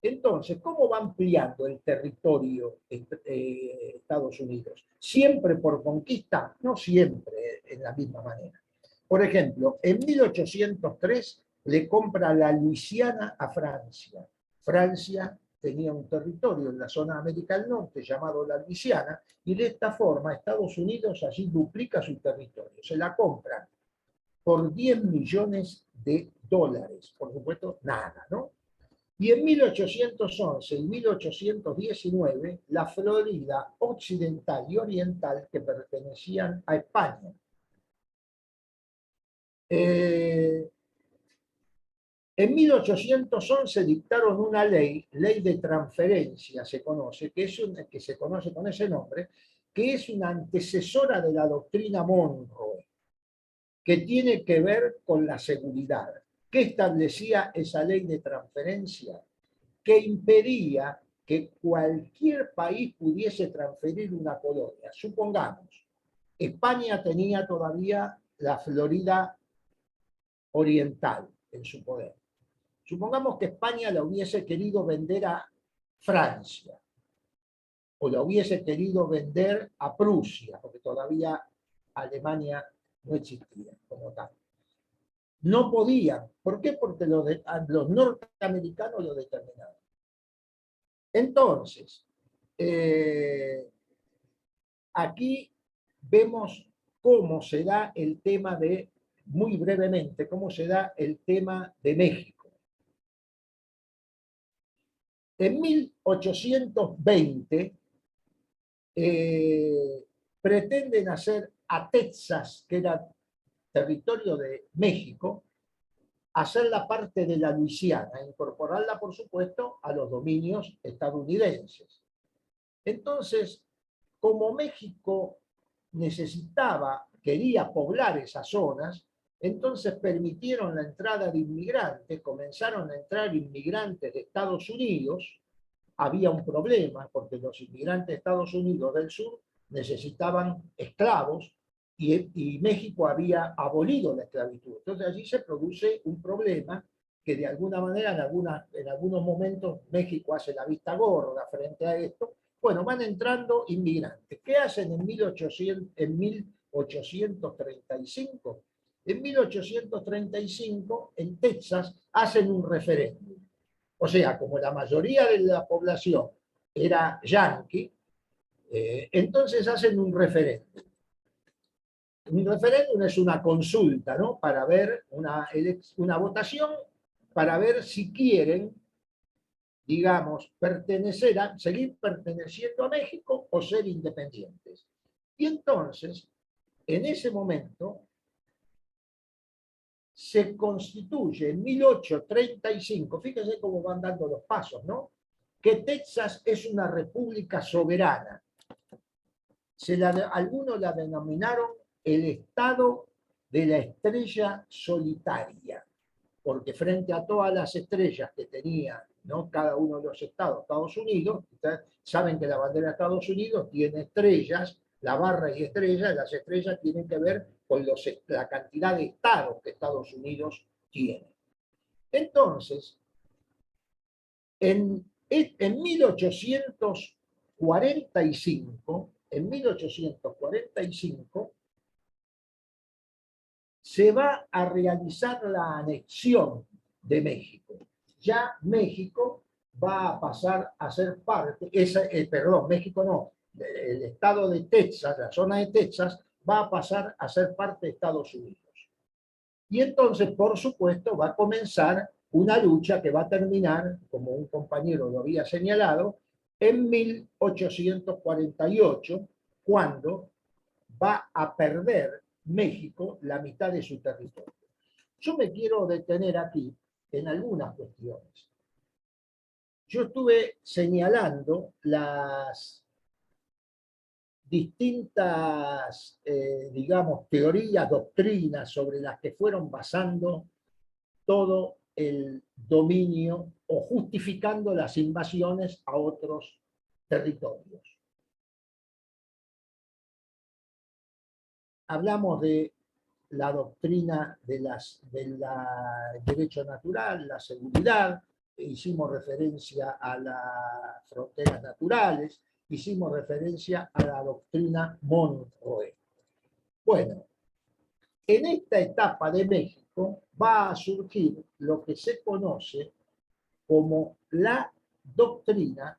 Entonces, ¿cómo va ampliando el territorio Estados Unidos? ¿Siempre por conquista? No siempre en la misma manera. Por ejemplo, en 1803 le compra la Luisiana a Francia. Francia tenía un territorio en la zona de América del Norte llamado la Luisiana, y de esta forma Estados Unidos allí duplica su territorio. Se la compran por 10 millones de dólares. Por supuesto, nada, ¿no? Y en 1811 y 1819, la Florida occidental y oriental, que pertenecían a España. En 1811 dictaron una ley de transferencia, se conoce, que se conoce con ese nombre, que es una antecesora de la doctrina Monroe, que tiene que ver con la seguridad. ¿Qué establecía esa ley de transferencia? Que impedía que cualquier país pudiese transferir una colonia. Supongamos, España tenía todavía la Florida oriental en su poder. Supongamos que España la hubiese querido vender a Francia, o la hubiese querido vender a Prusia, porque todavía Alemania no existía como tal. No podían. ¿Por qué? Porque los norteamericanos lo determinaron. Entonces, aquí vemos cómo se da el tema de, muy brevemente, cómo se da el tema de México. En 1820 pretenden hacer a Texas, que era territorio de México, hacerla parte de la Luisiana, incorporarla, por supuesto, a los dominios estadounidenses. Entonces, como México quería poblar esas zonas, entonces permitieron la entrada de inmigrantes, comenzaron a entrar inmigrantes de Estados Unidos. Había un problema porque los inmigrantes de Estados Unidos del sur necesitaban esclavos y México había abolido la esclavitud. Entonces allí se produce un problema que de alguna manera en algunos momentos México hace la vista gorda frente a esto. Bueno, van entrando inmigrantes. ¿Qué hacen en 1835? En 1835, en Texas, hacen un referéndum. O sea, como la mayoría de la población era yanqui, entonces hacen un referéndum. Un referéndum es una consulta, ¿no? Para ver una votación, para ver si quieren, digamos, seguir perteneciendo a México o ser independientes. Y entonces, en ese momento, se constituye en 1835, fíjense cómo van dando los pasos, ¿no? Que Texas es una república soberana. Algunos la denominaron el estado de la estrella solitaria, porque frente a todas las estrellas que tenía, ¿no?, cada uno de los Estados Unidos, saben que la bandera de Estados Unidos tiene estrellas, la barra y estrellas, las estrellas tienen que ver con la cantidad de estados que Estados Unidos tiene. Entonces, en 1845, se va a realizar la anexión de México. Ya México va a pasar a ser parte, México no, el estado de Texas, la zona de Texas, va a pasar a ser parte de Estados Unidos. Y entonces, por supuesto, va a comenzar una lucha que va a terminar, como un compañero lo había señalado, en 1848, cuando va a perder México la mitad de su territorio. Yo me quiero detener aquí en algunas cuestiones. Yo estuve señalando las distintas, digamos, teorías, doctrinas sobre las que fueron basando todo el dominio o justificando las invasiones a otros territorios. Hablamos de la doctrina del derecho natural, la seguridad, hicimos referencia a las fronteras naturales, hicimos referencia a la doctrina Monroe. Bueno, en esta etapa de México va a surgir lo que se conoce como la doctrina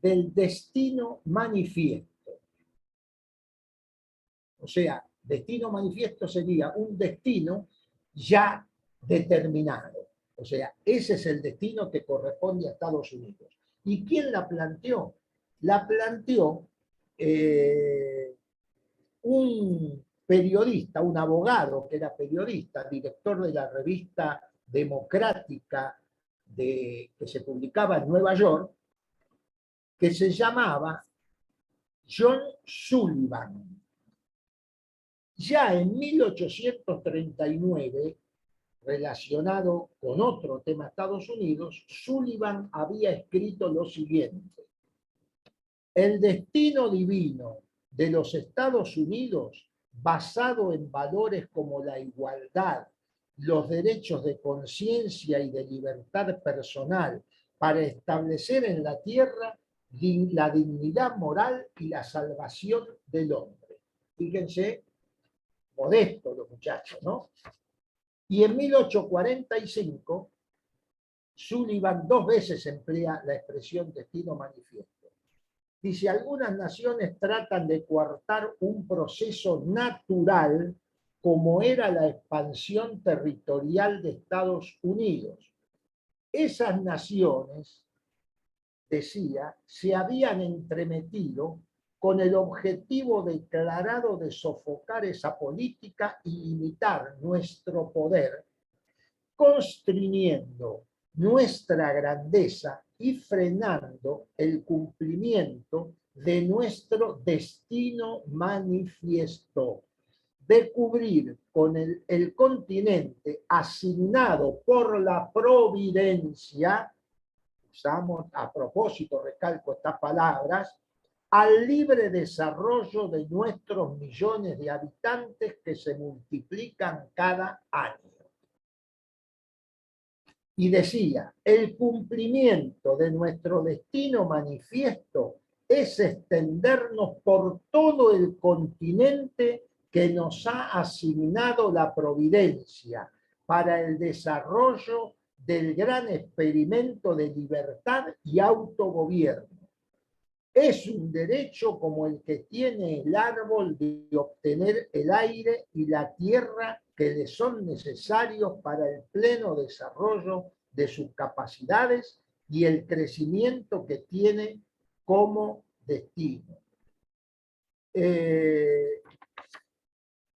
del destino manifiesto. O sea, destino manifiesto sería un destino ya determinado. O sea, ese es el destino que corresponde a Estados Unidos. ¿Y quién la planteó? La planteó un periodista, un abogado que era periodista, director de la revista democrática que se publicaba en Nueva York, que se llamaba John Sullivan. Ya en 1839, relacionado con otro tema de Estados Unidos, Sullivan había escrito lo siguiente: el destino divino de los Estados Unidos, basado en valores como la igualdad, los derechos de conciencia y de libertad personal, para establecer en la tierra la dignidad moral y la salvación del hombre. Fíjense, modesto los muchachos, ¿no? Y en 1845, Sullivan 2 veces emplea la expresión destino manifiesto. Dice, algunas naciones tratan de coartar un proceso natural como era la expansión territorial de Estados Unidos. Esas naciones, decía, se habían entremetido con el objetivo declarado de sofocar esa política y limitar nuestro poder, constriñendo nuestra grandeza y frenando el cumplimiento de nuestro destino manifiesto, de cubrir con el continente asignado por la providencia, usamos a propósito, recalco estas palabras, al libre desarrollo de nuestros millones de habitantes que se multiplican cada año. y decía, el cumplimiento de nuestro destino manifiesto es extendernos por todo el continente que nos ha asignado la providencia para el desarrollo del gran experimento de libertad y autogobierno. Es un derecho como el que tiene el árbol de obtener el aire y la tierra que le son necesarios para el pleno desarrollo de sus capacidades y el crecimiento que tiene como destino.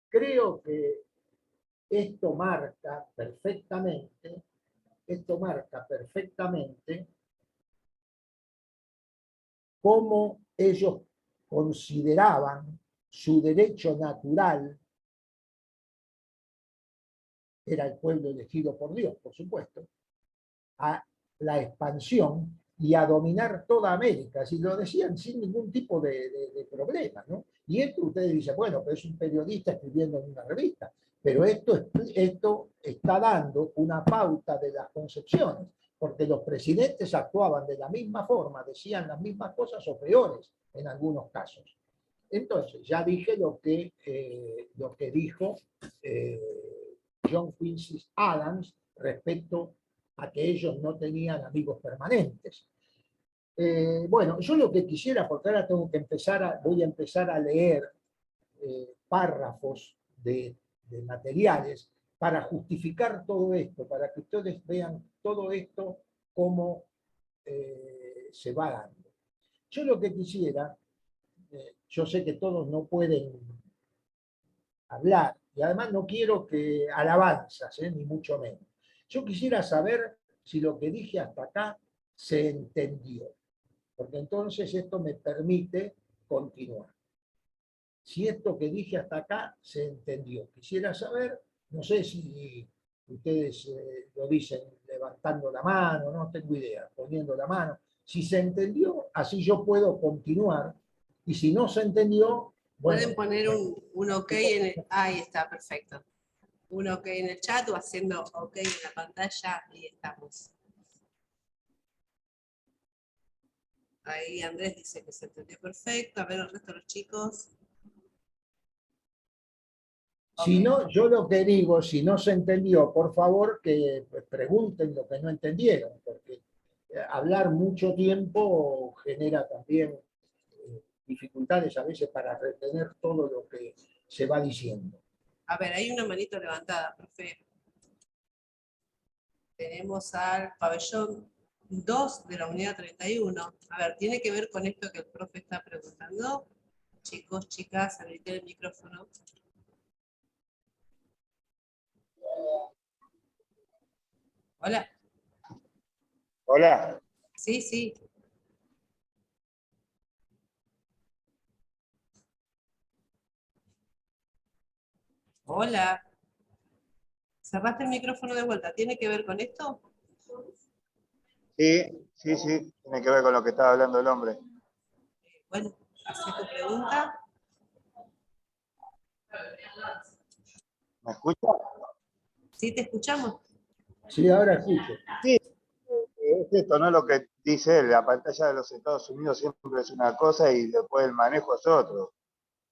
Creo que esto marca perfectamente cómo ellos consideraban su derecho natural, era el pueblo elegido por Dios, por supuesto, a la expansión y a dominar toda América. Si lo decían sin ningún tipo de problema, ¿no? Y esto ustedes dicen, bueno, pero es un periodista escribiendo en una revista, pero esto está dando una pauta de las concepciones, porque los presidentes actuaban de la misma forma, decían las mismas cosas o peores en algunos casos. Entonces, ya dije lo que dijo John Quincy Adams respecto a que ellos no tenían amigos permanentes. Bueno, yo lo que quisiera, porque ahora voy a empezar a leer párrafos de materiales para justificar todo esto, para que ustedes vean todo esto cómo se va dando. Yo lo que quisiera, yo sé que todos no pueden hablar, y además no quiero que alabanzas, ni mucho menos. Yo quisiera saber si lo que dije hasta acá se entendió, porque entonces esto me permite continuar. Si esto que dije hasta acá se entendió. Quisiera saber, no sé si ustedes lo dicen levantando la mano, no tengo idea, poniendo la mano. Si se entendió, así yo puedo continuar, y si no se entendió, bueno. Pueden poner un OK en el... Ahí está, perfecto. Un OK en el chat o haciendo OK en la pantalla y estamos. Ahí Andrés dice que se entendió perfecto. A ver el resto de los chicos. Si no, yo lo que digo, si no se entendió, por favor que pregunten lo que no entendieron, porque hablar mucho tiempo genera también dificultades a veces para retener todo lo que se va diciendo. A ver, hay una manito levantada, profe. Tenemos al pabellón 2 de la unidad 31. A ver, tiene que ver con esto que el profe está preguntando. Chicos, chicas, habiliten el micrófono. Hola. Hola. Sí, sí. Hola. Cerraste el micrófono de vuelta. ¿Tiene que ver con esto? Sí, tiene que ver con lo que estaba hablando el hombre. Bueno, haz tu pregunta. ¿Me escucha? Sí, te escuchamos. Sí, ahora escucho. Sí, es esto, ¿no? Lo que dice él, la pantalla de los Estados Unidos siempre es una cosa y después el manejo es otro.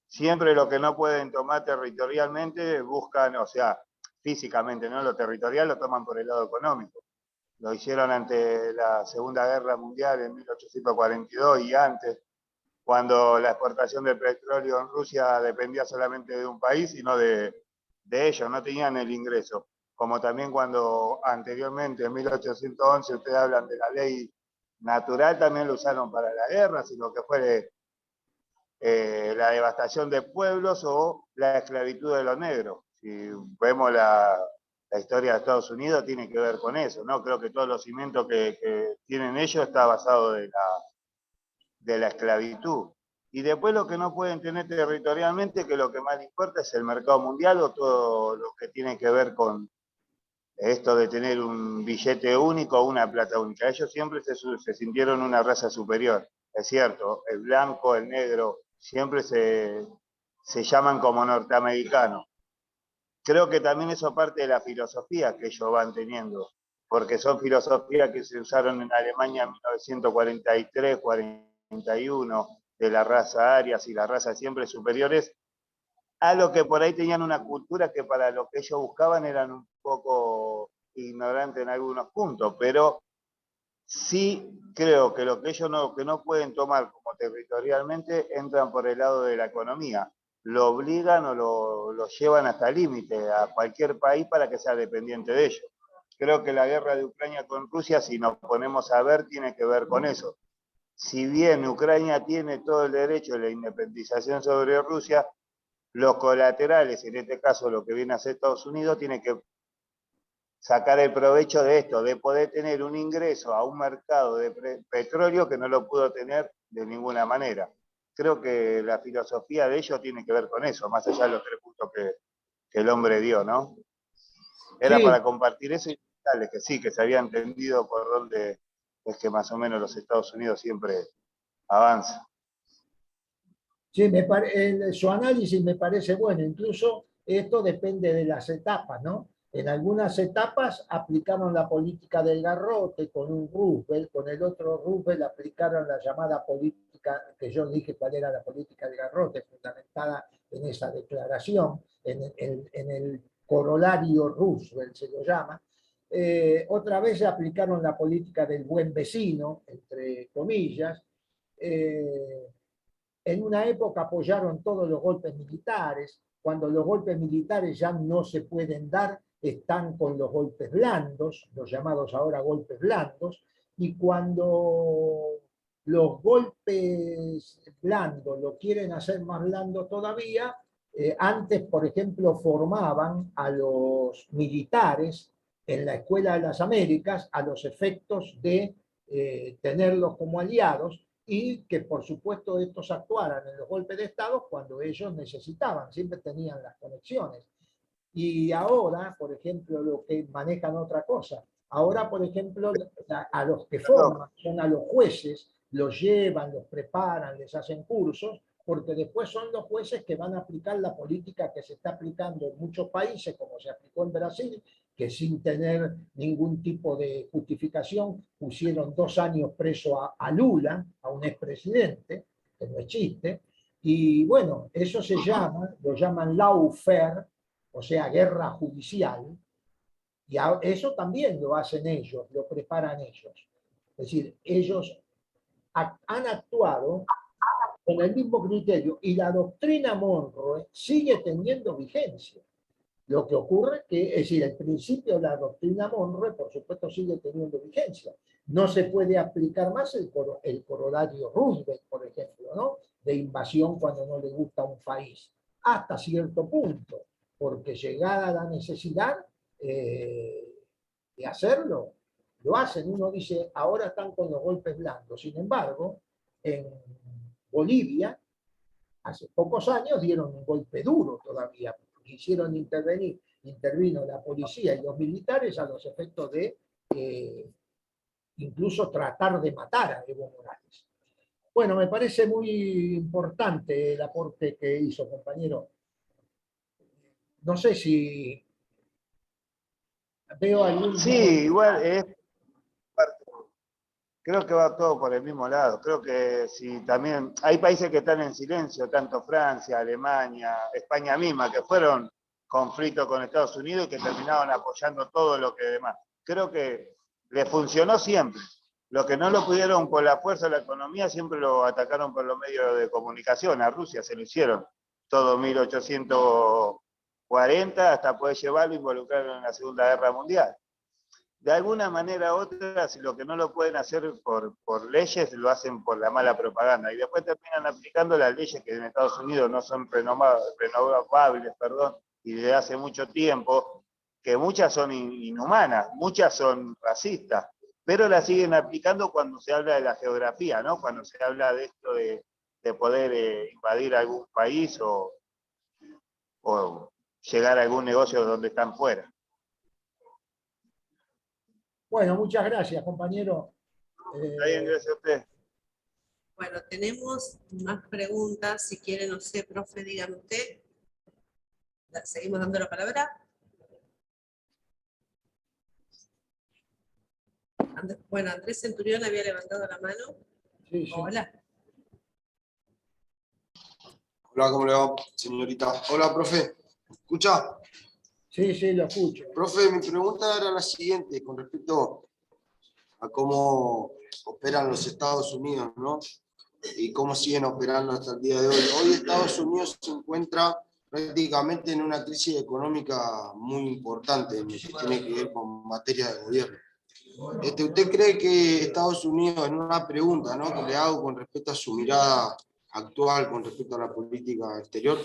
Siempre lo que no pueden tomar territorialmente buscan, o sea, físicamente, ¿no? Lo territorial lo toman por el lado económico. Lo hicieron ante la Segunda Guerra Mundial en 1842 y antes, cuando la exportación del petróleo en Rusia dependía solamente de un país y no de ellos, no tenían el ingreso. Como también cuando anteriormente, en 1811, ustedes hablan de la ley natural, también lo usaron para la guerra, sino que fue la devastación de pueblos o la esclavitud de los negros. Si vemos la historia de Estados Unidos, tiene que ver con eso, ¿no? Creo que todos los cimientos que tienen ellos está basado de la esclavitud. Y después lo que no pueden tener territorialmente, que lo que más les importa es el mercado mundial o todo lo que tiene que ver con esto de tener un billete único o una plata única. Ellos siempre se sintieron una raza superior. Es cierto, el blanco, el negro, siempre se llaman como norteamericanos. Creo que también eso parte de la filosofía que ellos van teniendo. porque son filosofías que se usaron en Alemania en 1943, 41, de la raza arias y las razas siempre superiores, a lo que por ahí tenían una cultura que para lo que ellos buscaban eran un poco ignorantes en algunos puntos, pero sí creo que lo que ellos que no pueden tomar como territorialmente entran por el lado de la economía. Lo obligan o lo llevan hasta el límite a cualquier país para que sea dependiente de ellos. Creo que la guerra de Ucrania con Rusia, si nos ponemos a ver, tiene que ver con eso. Si bien Ucrania tiene todo el derecho de la independización sobre Rusia, los colaterales, en este caso lo que viene a hacer Estados Unidos, tiene que sacar el provecho de esto, de poder tener un ingreso a un mercado de petróleo que no lo pudo tener de ninguna manera. Creo que la filosofía de ellos tiene que ver con eso, más allá de los 3 puntos que el hombre dio, ¿no? Era Sí, para compartir eso y darle que sí, que se había entendido por dónde es que más o menos los Estados Unidos siempre avanza. sí, su análisis me parece bueno. Incluso esto depende de las etapas, ¿no? En algunas etapas aplicaron la política del garrote con un Roosevelt, con el otro Roosevelt aplicaron la llamada política, que yo dije cuál era la política del garrote, fundamentada en esa declaración, en el corolario Roosevelt se lo llama. Otra vez aplicaron la política del buen vecino, entre comillas. En una época apoyaron todos los golpes militares, cuando los golpes militares ya no se pueden dar, están con los golpes blandos, los llamados ahora golpes blandos, y cuando los golpes blandos lo quieren hacer más blando todavía, antes, por ejemplo, formaban a los militares en la Escuela de las Américas a los efectos de tenerlos como aliados, y que por supuesto estos actuaran en los golpes de Estado cuando ellos necesitaban, siempre tenían las conexiones. Y ahora, por ejemplo, lo que manejan otra cosa. Ahora, por ejemplo, a los que forman son a los jueces, los llevan, los preparan, les hacen cursos, porque después son los jueces que van a aplicar la política que se está aplicando en muchos países, como se aplicó en Brasil, que sin tener ningún tipo de justificación pusieron 2 años preso a Lula, a un expresidente, que no es chiste. Y bueno, eso se llama, lo llaman lawfare, o sea, guerra judicial, y eso también lo hacen ellos, lo preparan ellos. Es decir, ellos han actuado con el mismo criterio y la doctrina Monroe sigue teniendo vigencia. Lo que ocurre que, es decir, el principio de la doctrina Monroe, por supuesto, sigue teniendo vigencia. No se puede aplicar más el corolario Roosevelt, por ejemplo, ¿no? De invasión cuando no le gusta un país, hasta cierto punto, porque llegada la necesidad de hacerlo, lo hacen. Uno dice, ahora están con los golpes blandos. Sin embargo, en Bolivia, hace pocos años dieron un golpe duro todavía, quisieron intervino la policía y los militares a los efectos de incluso tratar de matar a Evo Morales. Bueno, me parece muy importante el aporte que hizo, compañero. No sé si veo algún... Sí, igual es creo que va todo por el mismo lado. Creo que si también hay países que están en silencio, tanto Francia, Alemania, España misma, que fueron conflictos con Estados Unidos y que terminaron apoyando todo lo que demás. Creo que les funcionó siempre. Los que no lo pudieron por la fuerza de la economía siempre lo atacaron por los medios de comunicación. A Rusia se lo hicieron todo 1840 hasta poder llevarlo e involucrarlo en la Segunda Guerra Mundial. De alguna manera u otra, si lo que no lo pueden hacer por leyes, lo hacen por la mala propaganda. Y después terminan aplicando las leyes que en Estados Unidos no son renovables, y de hace mucho tiempo, que muchas son inhumanas, muchas son racistas, pero las siguen aplicando cuando se habla de la geografía, ¿no? Cuando se habla de esto de poder invadir algún país o llegar a algún negocio donde están fuera. Bueno, muchas gracias, compañero. Está bien, gracias a usted. Bueno, tenemos más preguntas. Si quiere, no sé, profe, dígame usted. Seguimos dando la palabra. Bueno, Andrés Centurión había levantado la mano. Sí, sí. Hola. Hola, ¿cómo le va, señorita? Hola, profe. ¿Escucha? Sí, sí, lo escucho. Profe, mi pregunta era la siguiente, con respecto a cómo operan los Estados Unidos, ¿no? Y cómo siguen operando hasta el día de hoy. Hoy Estados Unidos se encuentra prácticamente en una crisis económica muy importante en lo que tiene que ver con materia de gobierno. ¿Usted cree que Estados Unidos, en una pregunta, ¿no?, que le hago con respecto a su mirada actual con respecto a la política exterior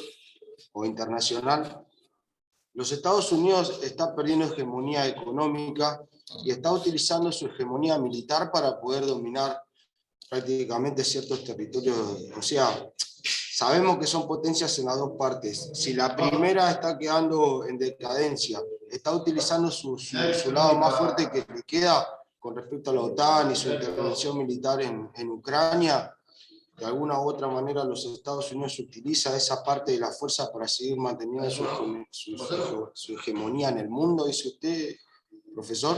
o internacional, los Estados Unidos está perdiendo hegemonía económica y está utilizando su hegemonía militar para poder dominar prácticamente ciertos territorios? O sea, sabemos que son potencias en las dos partes. Si la primera está quedando en decadencia, está utilizando su lado más fuerte que le queda con respecto a la OTAN y su intervención militar en Ucrania, de alguna u otra manera los Estados Unidos utilizan esa parte de la fuerza para seguir manteniendo su hegemonía en el mundo, dice usted, profesor.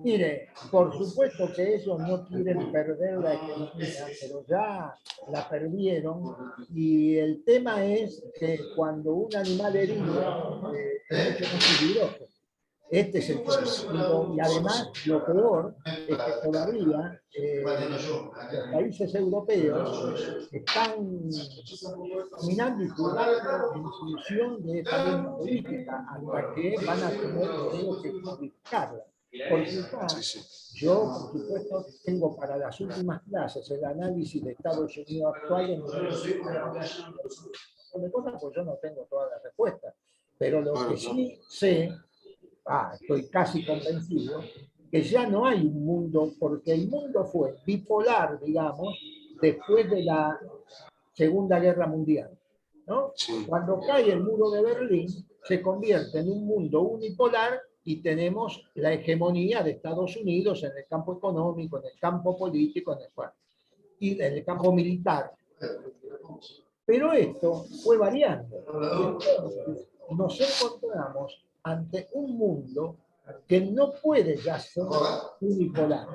Mire, por supuesto que ellos no quieren perder la hegemonía, pero ya la perdieron, y el tema es que cuando un animal herido es mucho más peligroso. Este es el problema. Y además, lo peor es que todavía los países europeos están dominando y jugando en función de esta misma política, hasta que van a tener, creo, que modificarla. Porque yo, por supuesto, tengo para las últimas clases el análisis de Estados Unidos actual en de cosas, pues yo no tengo todas las respuestas. Pero lo que sí sé, estoy casi convencido, que ya no hay un mundo, porque el mundo fue bipolar, digamos, después de la Segunda Guerra Mundial, ¿no? Cuando cae el muro de Berlín, se convierte en un mundo unipolar y tenemos la hegemonía de Estados Unidos en el campo económico, en el campo político, y en el campo militar. Pero esto fue variando. Entonces, nos encontramos ante un mundo que no puede ya ser unipolar.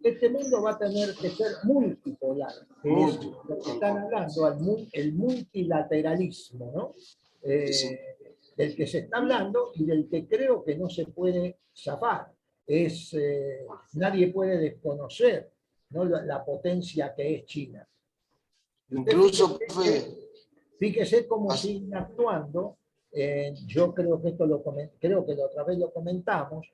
Este mundo va a tener que ser multipolar, que es lo que están hablando, el multilateralismo, ¿no? Del que se está hablando y del que creo que no se puede zafar. Nadie puede desconocer, ¿no?, la potencia que es China. Incluso, fíjese cómo siguen actuando. Yo creo que creo que otra vez lo comentamos,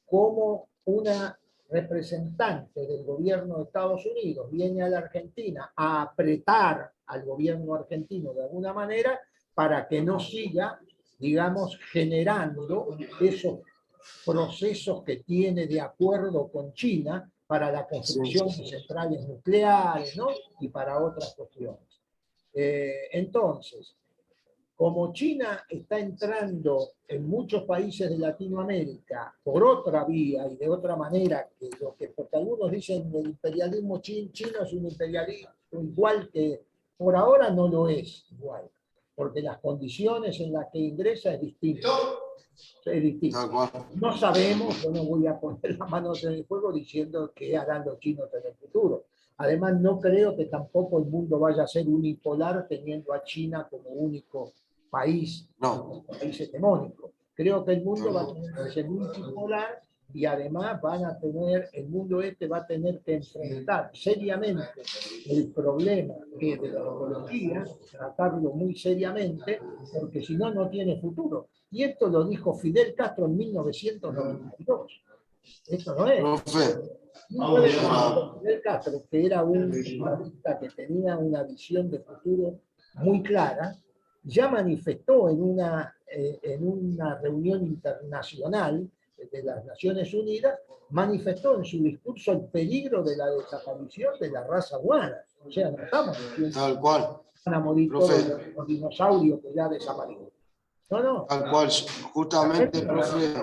como una representante del gobierno de Estados Unidos viene a la Argentina a apretar al gobierno argentino de alguna manera para que no siga, digamos, generando esos procesos que tiene de acuerdo con China para la construcción de centrales nucleares, ¿no?, y para otras cuestiones. Entonces, como China está entrando en muchos países de Latinoamérica por otra vía y de otra manera, porque algunos dicen que el imperialismo chino es un imperialismo igual, que por ahora no lo es igual, porque las condiciones en las que ingresa es distinto. No sabemos, yo no voy a poner las manos en el fuego diciendo qué harán los chinos en el futuro. Además, no creo que tampoco el mundo vaya a ser unipolar teniendo a China como único país, país hegemónico. Creo que el mundo va a tener que ser multipolar, y además el mundo va a tener que enfrentar seriamente el problema de la ecología, tratarlo muy seriamente, porque si no, no tiene futuro. Y esto lo dijo Fidel Castro en 1992. Esto no es. Fidel Castro, que era un estadista que tenía una visión de futuro muy clara, ya manifestó en una reunión internacional de las Naciones Unidas, manifestó en su discurso el peligro de la desaparición de la raza humana. O sea, no estamos diciendo tal cual, que van a morir todos los dinosaurios que ya desaparecieron. No. Tal cual, justamente, profe.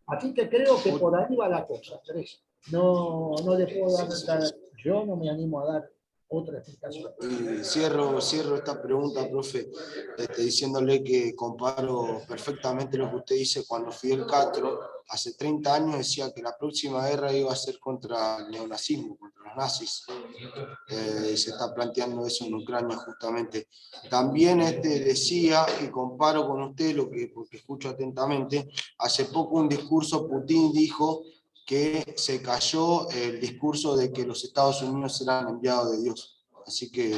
Así que creo que por ahí va la cosa, Andrés. No le puedo dar, yo no me animo a dar otra explicación. Cierro esta pregunta, profe, diciéndole que comparo perfectamente lo que usted dice cuando Fidel Castro hace 30 años decía que la próxima guerra iba a ser contra el neonazismo, contra los nazis. Y se está planteando eso en Ucrania justamente. También decía, y comparo con usted, porque escucho atentamente, hace poco un discurso, Putin dijo que se cayó el discurso de que los Estados Unidos eran enviados de Dios. Así que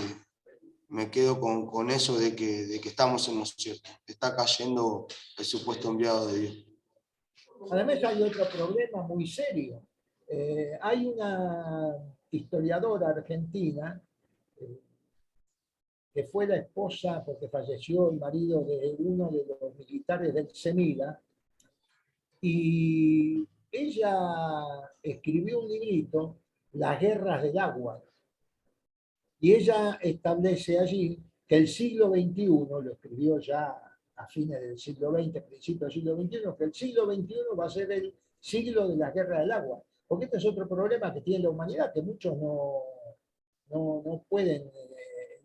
me quedo con eso de que estamos en lo cierto. Está cayendo el supuesto enviado de Dios. Además hay otro problema muy serio. Hay una historiadora argentina que fue la esposa, porque falleció el marido de uno de los militares del CEMILA, y ella escribió un librito, Las guerras del agua, y ella establece allí que el siglo XXI, lo escribió ya a fines del siglo XX, principios del siglo XXI, que el siglo XXI va a ser el siglo de la guerra del agua. Porque este es otro problema que tiene la humanidad, que muchos no pueden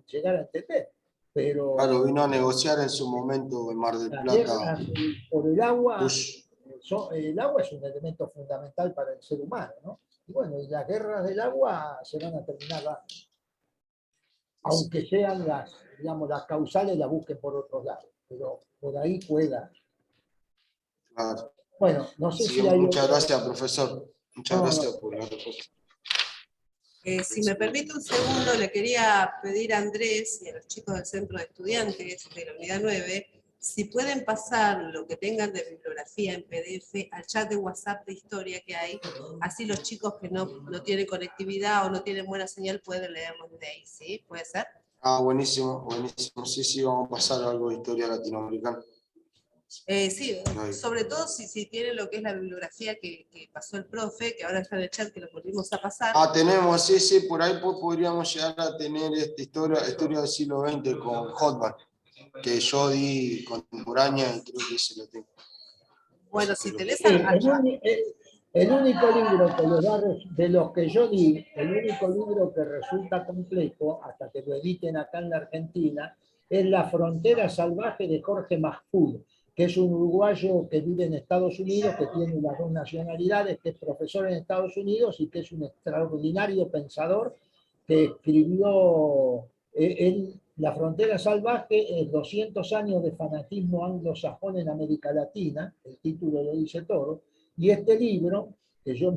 llegar a entender. Pero Claro, vino a negociar en su momento en Mar del las Plata. guerras por el agua, Bush. el agua es un elemento fundamental para el ser humano, ¿no? Y bueno, y las guerras del agua se van a terminar dando. Aunque sean las causales las busquen por otros lados, pero por ahí pueda. Claro. Bueno, no sé Sí, si hay muchas otro- gracias, profesor. Muchas No, gracias no. por la respuesta. Si me permite un segundo, le quería pedir a Andrés y a los chicos del centro de estudiantes de la unidad 9, si pueden pasar lo que tengan de bibliografía en PDF al chat de WhatsApp de historia que hay, así los chicos que no tienen conectividad o no tienen buena señal pueden leerlo desde ahí, ¿sí? ¿Puede ser? Ah, buenísimo, buenísimo. Sí, vamos a pasar algo de historia latinoamericana. Sí, sobre todo si tienen lo que es la bibliografía que pasó el profe, que ahora está en el chat, que lo volvimos a pasar. Ah, tenemos, sí, por ahí podríamos llegar a tener historia del siglo XX con Hotman, que yo di contemporánea y creo que se lo tengo. Bueno, si tenés Sí, el único libro que les da, de los que yo di, el único libro que resulta completo, hasta que lo editen acá en la Argentina, es La frontera salvaje de Jorge Mahfoud, que es un uruguayo que vive en Estados Unidos, que tiene las dos nacionalidades, que es profesor en Estados Unidos y que es un extraordinario pensador que escribió La frontera salvaje, 200 años de fanatismo anglosajón en América Latina, el título lo dice todo, y este libro, que yo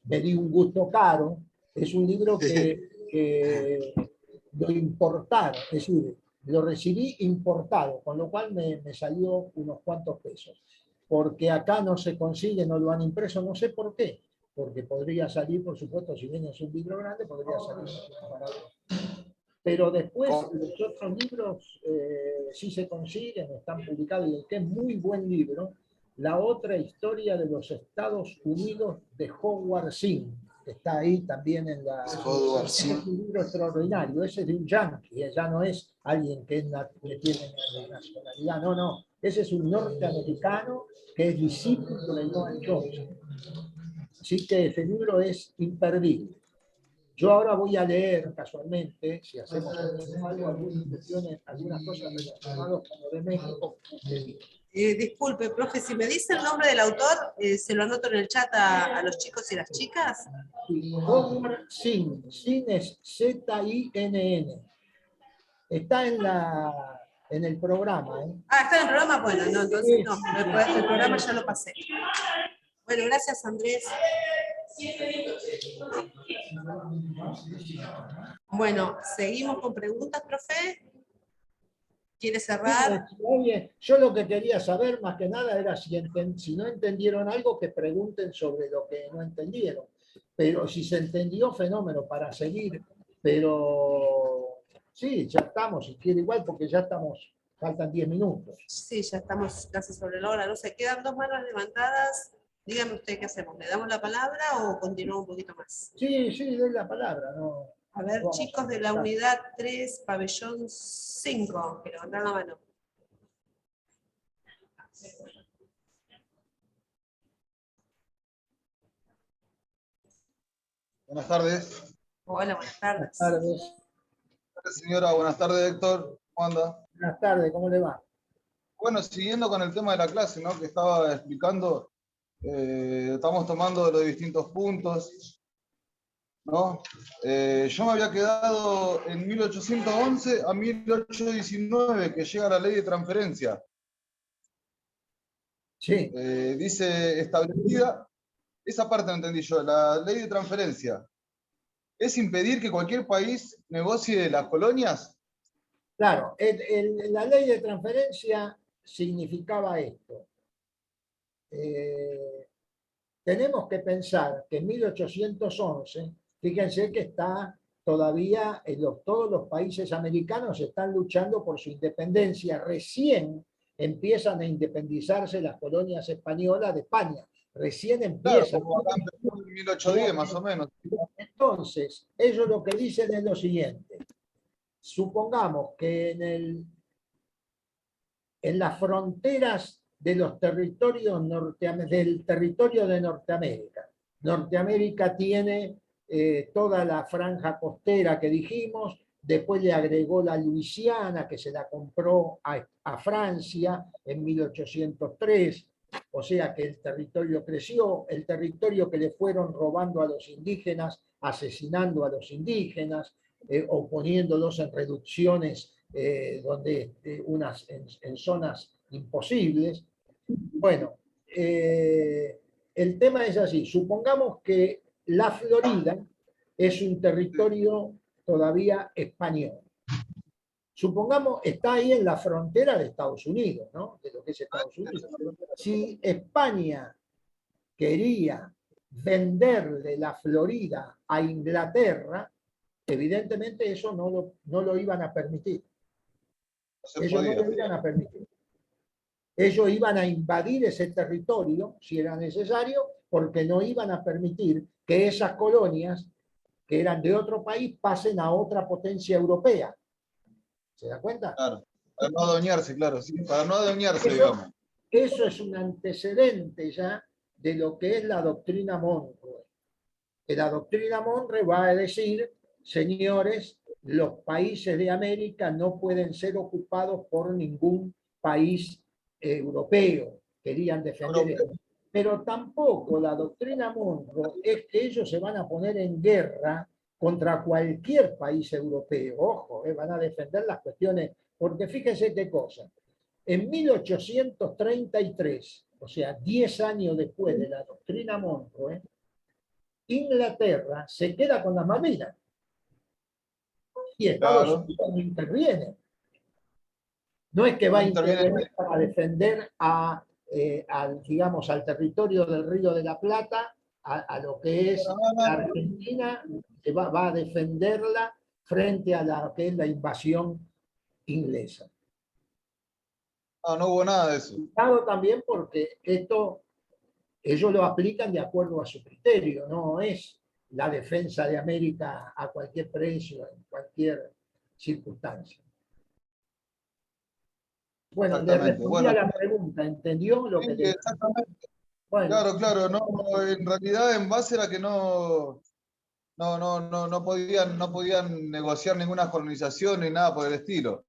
me di un gusto caro, es un libro que lo importaron, es decir, lo recibí importado, con lo cual me salió unos cuantos pesos. Porque acá no se consigue, no lo han impreso, no sé por qué. Porque podría salir, por supuesto, si bien es un libro grande, podría salir más barato. Pero después los otros libros sí se consiguen, están publicados, y el que es muy buen libro, La otra historia de los Estados Unidos de Howard Zinn, que está ahí también en la... Howard Ese es Zinn. un libro extraordinario, ese es de un yankee, ya no es alguien que tiene nacionalidad, no, ese es un norteamericano que es discípulo de Noam Chomsky. Así que ese libro es imperdible. Yo ahora voy a leer casualmente, si hacemos algo, algunas cosas relacionadas con lo de México. Disculpe, profe, si me dice el nombre del autor, se lo anoto en el chat a los chicos y las chicas. Howard Zinn, Zinn es Z-I-N-N. Está en el programa. Ah, está en el programa, bueno, no, entonces no, el programa ya lo pasé. Bueno, gracias Andrés. Bueno, seguimos con preguntas, profe. ¿Quiere cerrar? Oye, yo lo que quería saber más que nada era si no entendieron algo, que pregunten sobre lo que no entendieron. Pero si se entendió, fenómeno, para seguir. Pero sí, ya estamos, si quiere igual, porque ya estamos, faltan 10 minutos. Sí, ya estamos casi sobre la hora. No sé, quedan dos manos levantadas. Dígame usted qué hacemos. ¿Le damos la palabra o continuamos un poquito más? Sí, doy la palabra. No, a ver, chicos de la unidad 3, pabellón 5, que levantan la mano. Buenas tardes. Hola, buenas tardes. Buenas tardes. Señora, buenas tardes, Héctor. ¿Cómo anda? Buenas tardes, ¿cómo le va? Bueno, siguiendo con el tema de la clase, ¿no? Que estaba explicando, Estamos tomando de los distintos puntos, ¿no? Yo me había quedado en 1811 a 1819, que llega la ley de transferencia. Sí, Dice establecida, esa parte no entendí yo, la ley de transferencia. ¿Es impedir que cualquier país negocie las colonias? claro, la ley de transferencia significaba esto. Tenemos que pensar que en 1811, fíjense que está todavía, todos los países americanos están luchando por su independencia. Recién empiezan a independizarse las colonias españolas de España. Recién Claro, empiezan. como acá empezó en 1810 más o menos. Entonces, ellos lo que dicen es lo siguiente. Supongamos que en las fronteras de los territorios del territorio de Norteamérica. Norteamérica tiene toda la franja costera que dijimos, después le agregó la Luisiana, que se la compró a Francia en 1803, o sea que el territorio creció, el territorio que le fueron robando a los indígenas, asesinando a los indígenas, o poniéndolos en reducciones en zonas imposibles. Bueno, el tema es así. Supongamos que la Florida es un territorio todavía español. Supongamos, está ahí en la frontera de Estados Unidos, ¿no? De lo que es Estados Unidos. Si España quería venderle la Florida a Inglaterra, evidentemente eso no lo iban a permitir. Ellos no lo iban a permitir. Ellos iban a invadir ese territorio, si era necesario, porque no iban a permitir que esas colonias, que eran de otro país, pasen a otra potencia europea. ¿Se da cuenta? Claro, para no adueñarse, claro, sí, para no adueñarse, digamos. Eso es un antecedente ya de lo que es la doctrina Monroe. Que la doctrina Monroe va a decir, señores, los países de América no pueden ser ocupados por ningún país europeo. Querían defender eso. Pero tampoco la doctrina Monroe es que ellos se van a poner en guerra contra cualquier país europeo. Ojo, van a defender las cuestiones, porque fíjense qué cosa. En 1833, o sea, 10 años después de la doctrina Monroe, Inglaterra se queda con las Malvinas y Estados Unidos no interviene. No es que va a intervenir para defender digamos, al territorio del Río de la Plata, a lo que es la Argentina, que va a defenderla frente a lo que es la invasión inglesa. No hubo nada de eso. También porque ellos lo aplican de acuerdo a su criterio, no es la defensa de América a cualquier precio, en cualquier circunstancia. Bueno, le respondí a la pregunta, ¿entendió lo que le... Exactamente. Bueno. Claro, no, en realidad en base era que no podían negociar ninguna colonización ni nada por el estilo.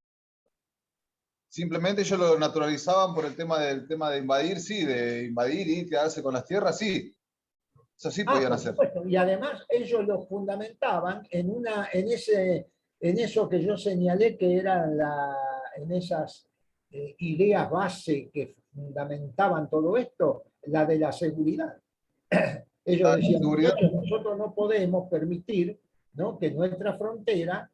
Simplemente ellos lo naturalizaban por el tema de invadir, sí, de invadir y quedarse con las tierras, sí. Eso sí podían hacer. Supuesto. Y además ellos lo fundamentaban en eso que yo señalé que eran en esas ideas base que fundamentaban todo esto, la de la seguridad. Ellos decían, nosotros no podemos permitir, ¿no?, que nuestra frontera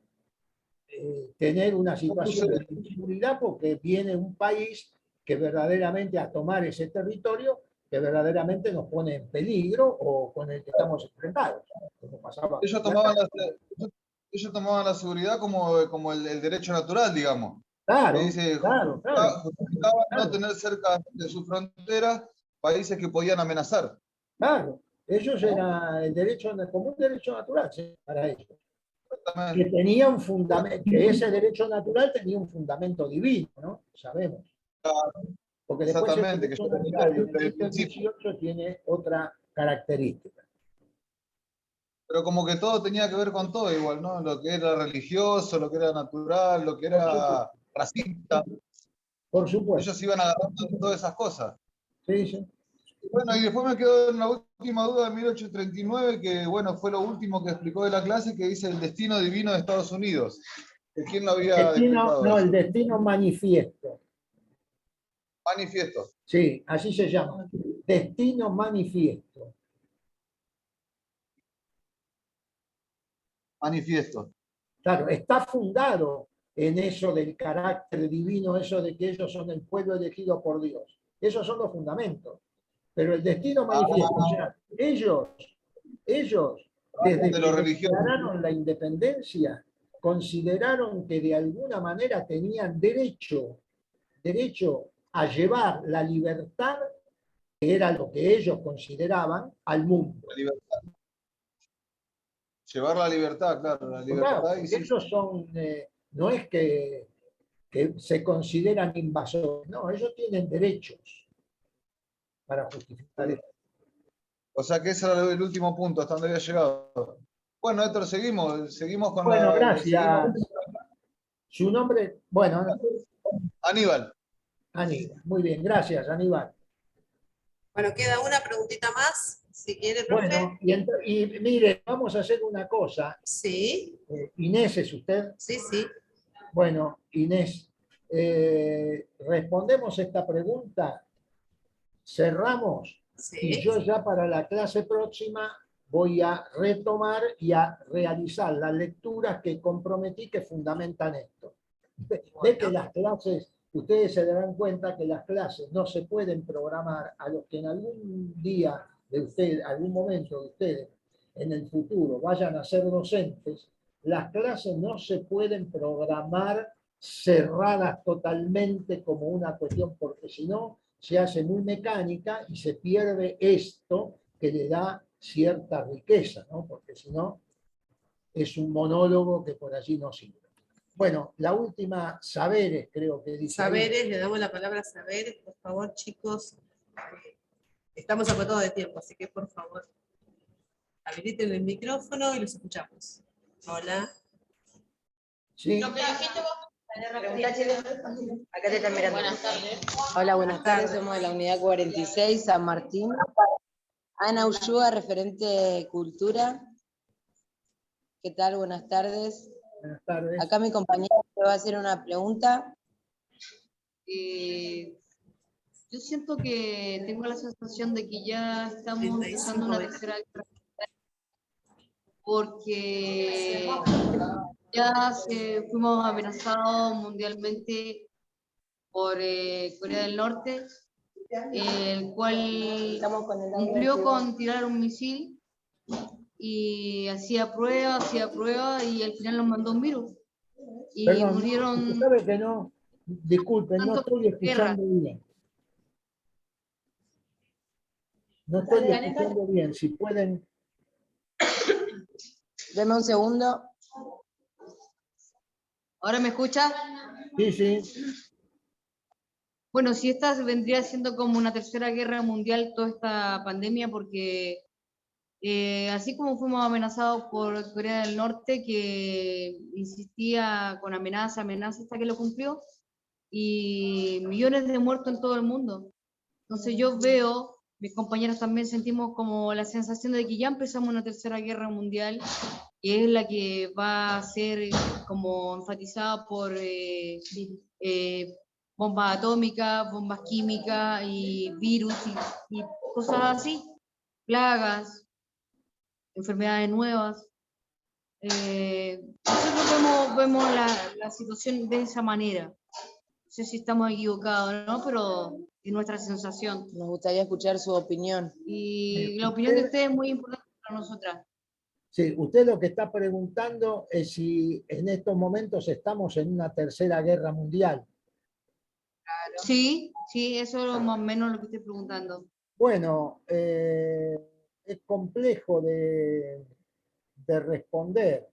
tener una situación de inseguridad porque viene un país que verdaderamente a tomar ese territorio que verdaderamente nos pone en peligro o con el que estamos enfrentados. Como pasaba. Ellos tomaban la seguridad como el derecho natural, digamos. Claro, dice, claro. Justificaban no tener cerca de su frontera países que podían amenazar. Claro, ellos era el derecho, como un derecho natural para ellos. Que tenía un fundamento, que ese derecho natural tenía un fundamento divino, ¿no? Sabemos. Porque después el derecho natural del 18 tiene otra característica. Pero como que todo tenía que ver con todo igual, ¿no? Lo que era religioso, lo que era natural, lo que era racista. Por supuesto. Ellos iban agarrando todas esas cosas. Sí. Bueno, y después me quedó en la última duda de 1839, que bueno, fue lo último que explicó de la clase, que dice el destino divino de Estados Unidos. ¿Quién lo había explicado? No, eso? el destino manifiesto. Manifiesto. Sí, así se llama. Destino manifiesto. Manifiesto. Claro, está fundado en eso del carácter divino, eso de que ellos son el pueblo elegido por Dios. Esos son los fundamentos. Pero el destino manifiesto, o sea, ellos, desde De lo que religioso. declararon la independencia, consideraron que de alguna manera tenían derecho a llevar la libertad, que era lo que ellos consideraban, al mundo. La libertad. Llevar la libertad, claro, la Claro, libertad. Y sí, ellos son, no es que se consideran invasores, no, ellos tienen derechos para justificar esto. o sea que ese era el último punto, hasta donde había llegado. Bueno, Héctor, seguimos con Bueno, la. gracias. Su nombre, bueno, Aníbal. Aníbal. Muy bien, gracias, Aníbal. Bueno, queda una preguntita más, si quiere, profe. Bueno, y mire, vamos a hacer una cosa. Sí, Inés, ¿es usted? sí, sí. Bueno, Inés, respondemos esta pregunta, cerramos, y Sí. yo ya para la clase próxima voy a retomar y a realizar las lecturas que comprometí que fundamentan esto. Ve que las clases, ustedes se darán cuenta que las clases no se pueden programar a los que en algún día de ustedes, algún momento de ustedes, en el futuro vayan a ser docentes, las clases no se pueden programar cerradas totalmente como una cuestión, porque si no se hace muy mecánica y se pierde esto que le da cierta riqueza, ¿no? Porque si no es un monólogo que por allí no sirve. Bueno, la última, saberes, creo que dice. Saberes, le damos la palabra a saberes, por favor, chicos. Estamos agotados de tiempo, así que por favor, habiliten el micrófono y los escuchamos. Hola. Sí. Acá te están mirando. Hola, buenas tardes. Somos de la unidad 46, San Martín. Ana Ushua, referente de Cultura. ¿Qué tal? Buenas tardes. Buenas tardes. Acá mi compañera te va a hacer una pregunta. Yo siento que tengo la sensación de que ya estamos empezando una tercera guerra mundial, porque ya fuimos amenazados mundialmente por Corea del Norte, el cual cumplió con tirar un misil y hacía pruebas y al final nos mandó un virus. Y Perdón, murieron. usted sabe que no, disculpen, no estoy escuchando bien. No estoy escuchando bien, si pueden. Deme un segundo. ¿Ahora me escucha? Sí, sí. Bueno, si esta vendría siendo como una tercera guerra mundial, toda esta pandemia, porque así como fuimos amenazados por Corea del Norte, que insistía con amenaza hasta que lo cumplió, y millones de muertos en todo el mundo. Entonces yo veo, mis compañeros también sentimos como la sensación de que ya empezamos una tercera guerra mundial, que es la que va a ser como enfatizada por bombas atómicas, bombas químicas y virus y cosas así, plagas, enfermedades nuevas. Nosotros vemos la situación de esa manera. No sé si estamos equivocados, ¿no? Pero es nuestra sensación. Nos gustaría escuchar su opinión. Y la opinión de ustedes es muy importante para nosotras. Sí, usted lo que está preguntando es si en estos momentos estamos en una tercera guerra mundial. Sí, eso es más o menos lo que estoy preguntando. Bueno, es complejo de responder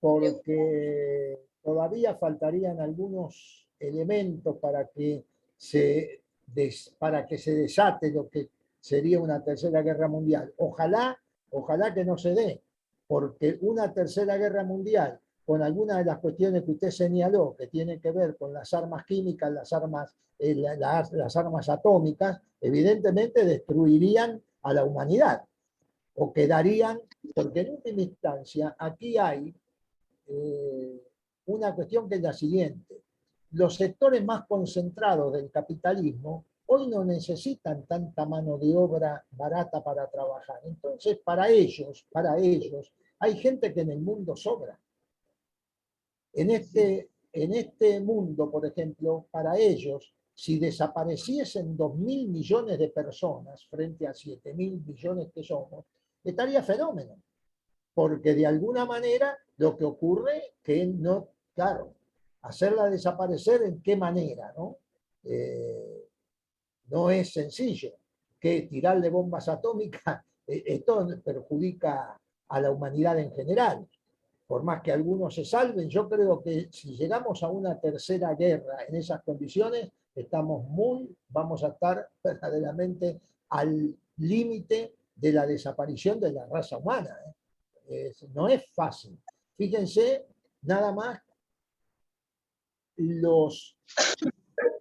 porque todavía faltarían algunos elementos para que se desate lo que sería una tercera guerra mundial. Ojalá que no se dé, porque una tercera guerra mundial con algunas de las cuestiones que usted señaló, que tienen que ver con las armas químicas, las armas atómicas, evidentemente destruirían a la humanidad, o quedarían, porque en última instancia aquí hay una cuestión que es la siguiente: los sectores más concentrados del capitalismo hoy no necesitan tanta mano de obra barata para trabajar. Entonces, para ellos, hay gente que en el mundo sobra. En este mundo, por ejemplo, para ellos, si desapareciesen 2.000 millones de personas frente a 7.000 millones que somos, estaría fenómeno. Porque de alguna manera lo que ocurre que no, claro, hacerla desaparecer en qué manera, ¿no? No es sencillo, que tirarle bombas atómicas, esto perjudica a la humanidad en general. Por más que algunos se salven, yo creo que si llegamos a una tercera guerra en esas condiciones, vamos a estar verdaderamente al límite de la desaparición de la raza humana. No es fácil. Fíjense nada más los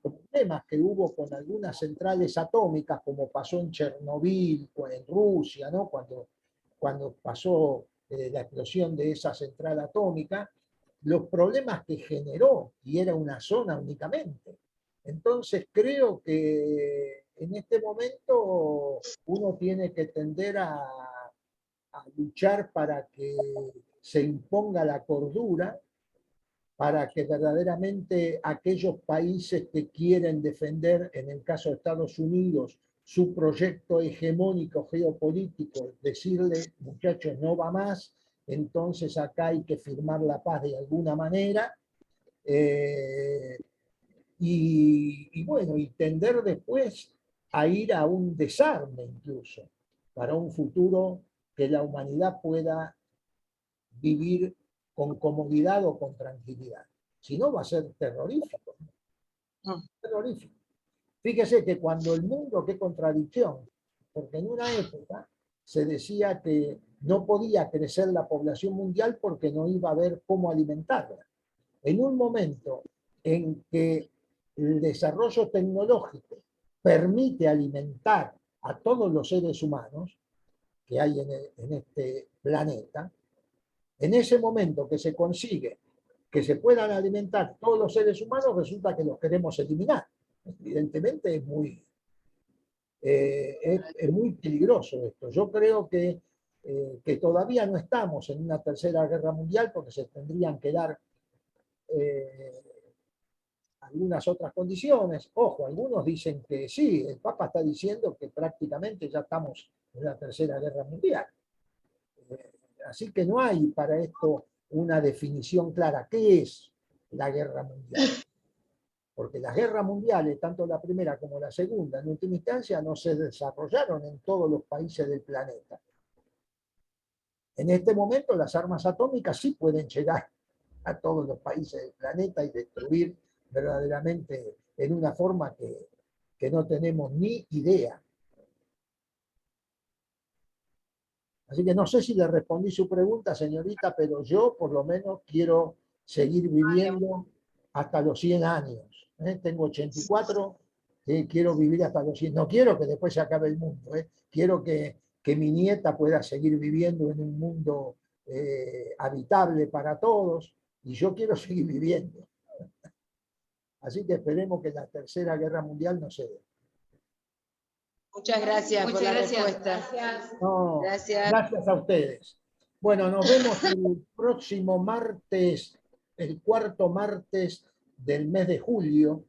problemas que hubo con algunas centrales atómicas, como pasó en Chernobyl, en Rusia, ¿no? Cuando pasó la explosión de esa central atómica, los problemas que generó, y era una zona únicamente. Entonces creo que en este momento uno tiene que tender a luchar para que se imponga la cordura, para que verdaderamente aquellos países que quieren defender, en el caso de Estados Unidos, su proyecto hegemónico geopolítico, decirle, muchachos, no va más, entonces acá hay que firmar la paz de alguna manera, y bueno, y tender después a ir a un desarme incluso, para un futuro que la humanidad pueda vivir con comodidad o con tranquilidad. Si no, va a ser terrorífico. Terrorífico. Fíjese que cuando el mundo, qué contradicción, porque en una época se decía que no podía crecer la población mundial porque no iba a haber cómo alimentarla. En un momento en que el desarrollo tecnológico permite alimentar a todos los seres humanos que hay en este planeta, en ese momento que se consigue que se puedan alimentar todos los seres humanos, resulta que los queremos eliminar. Evidentemente es muy peligroso esto. Yo creo que todavía no estamos en una tercera guerra mundial porque se tendrían que dar algunas otras condiciones. Ojo, algunos dicen que sí, el Papa está diciendo que prácticamente ya estamos en la tercera guerra mundial. Así que no hay para esto una definición clara. ¿Qué es la guerra mundial? Porque las guerras mundiales, tanto la primera como la segunda, en última instancia, no se desarrollaron en todos los países del planeta. En este momento, las armas atómicas sí pueden llegar a todos los países del planeta y destruir verdaderamente en una forma que no tenemos ni idea. Así que no sé si le respondí su pregunta, señorita, pero yo por lo menos quiero seguir viviendo hasta los 100 años. Tengo 84, quiero vivir hasta los 100. No quiero que después se acabe el mundo. Quiero que mi nieta pueda seguir viviendo en un mundo habitable para todos, y yo quiero seguir viviendo. Así que esperemos que la tercera guerra mundial no se dé. Muchas gracias por la respuesta. No, Gracias. gracias a ustedes. Bueno, nos vemos el próximo martes, el cuarto martes del mes de julio.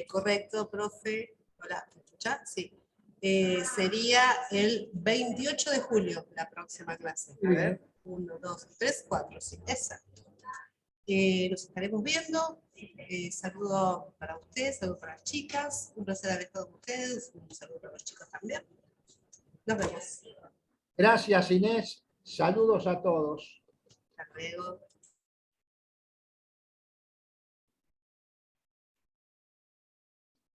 Correcto, profe. Hola, ¿me escuchá? Sí. Sería el 28 de julio la próxima clase. A ver, 1, 2, 3, 4, sí, exacto. Nos estaremos viendo. Saludo para ustedes, saludo para las chicas. Un placer haber estado con ustedes. Un saludo para los chicos también. Nos vemos. Gracias, Inés. Saludos a todos. Hasta luego.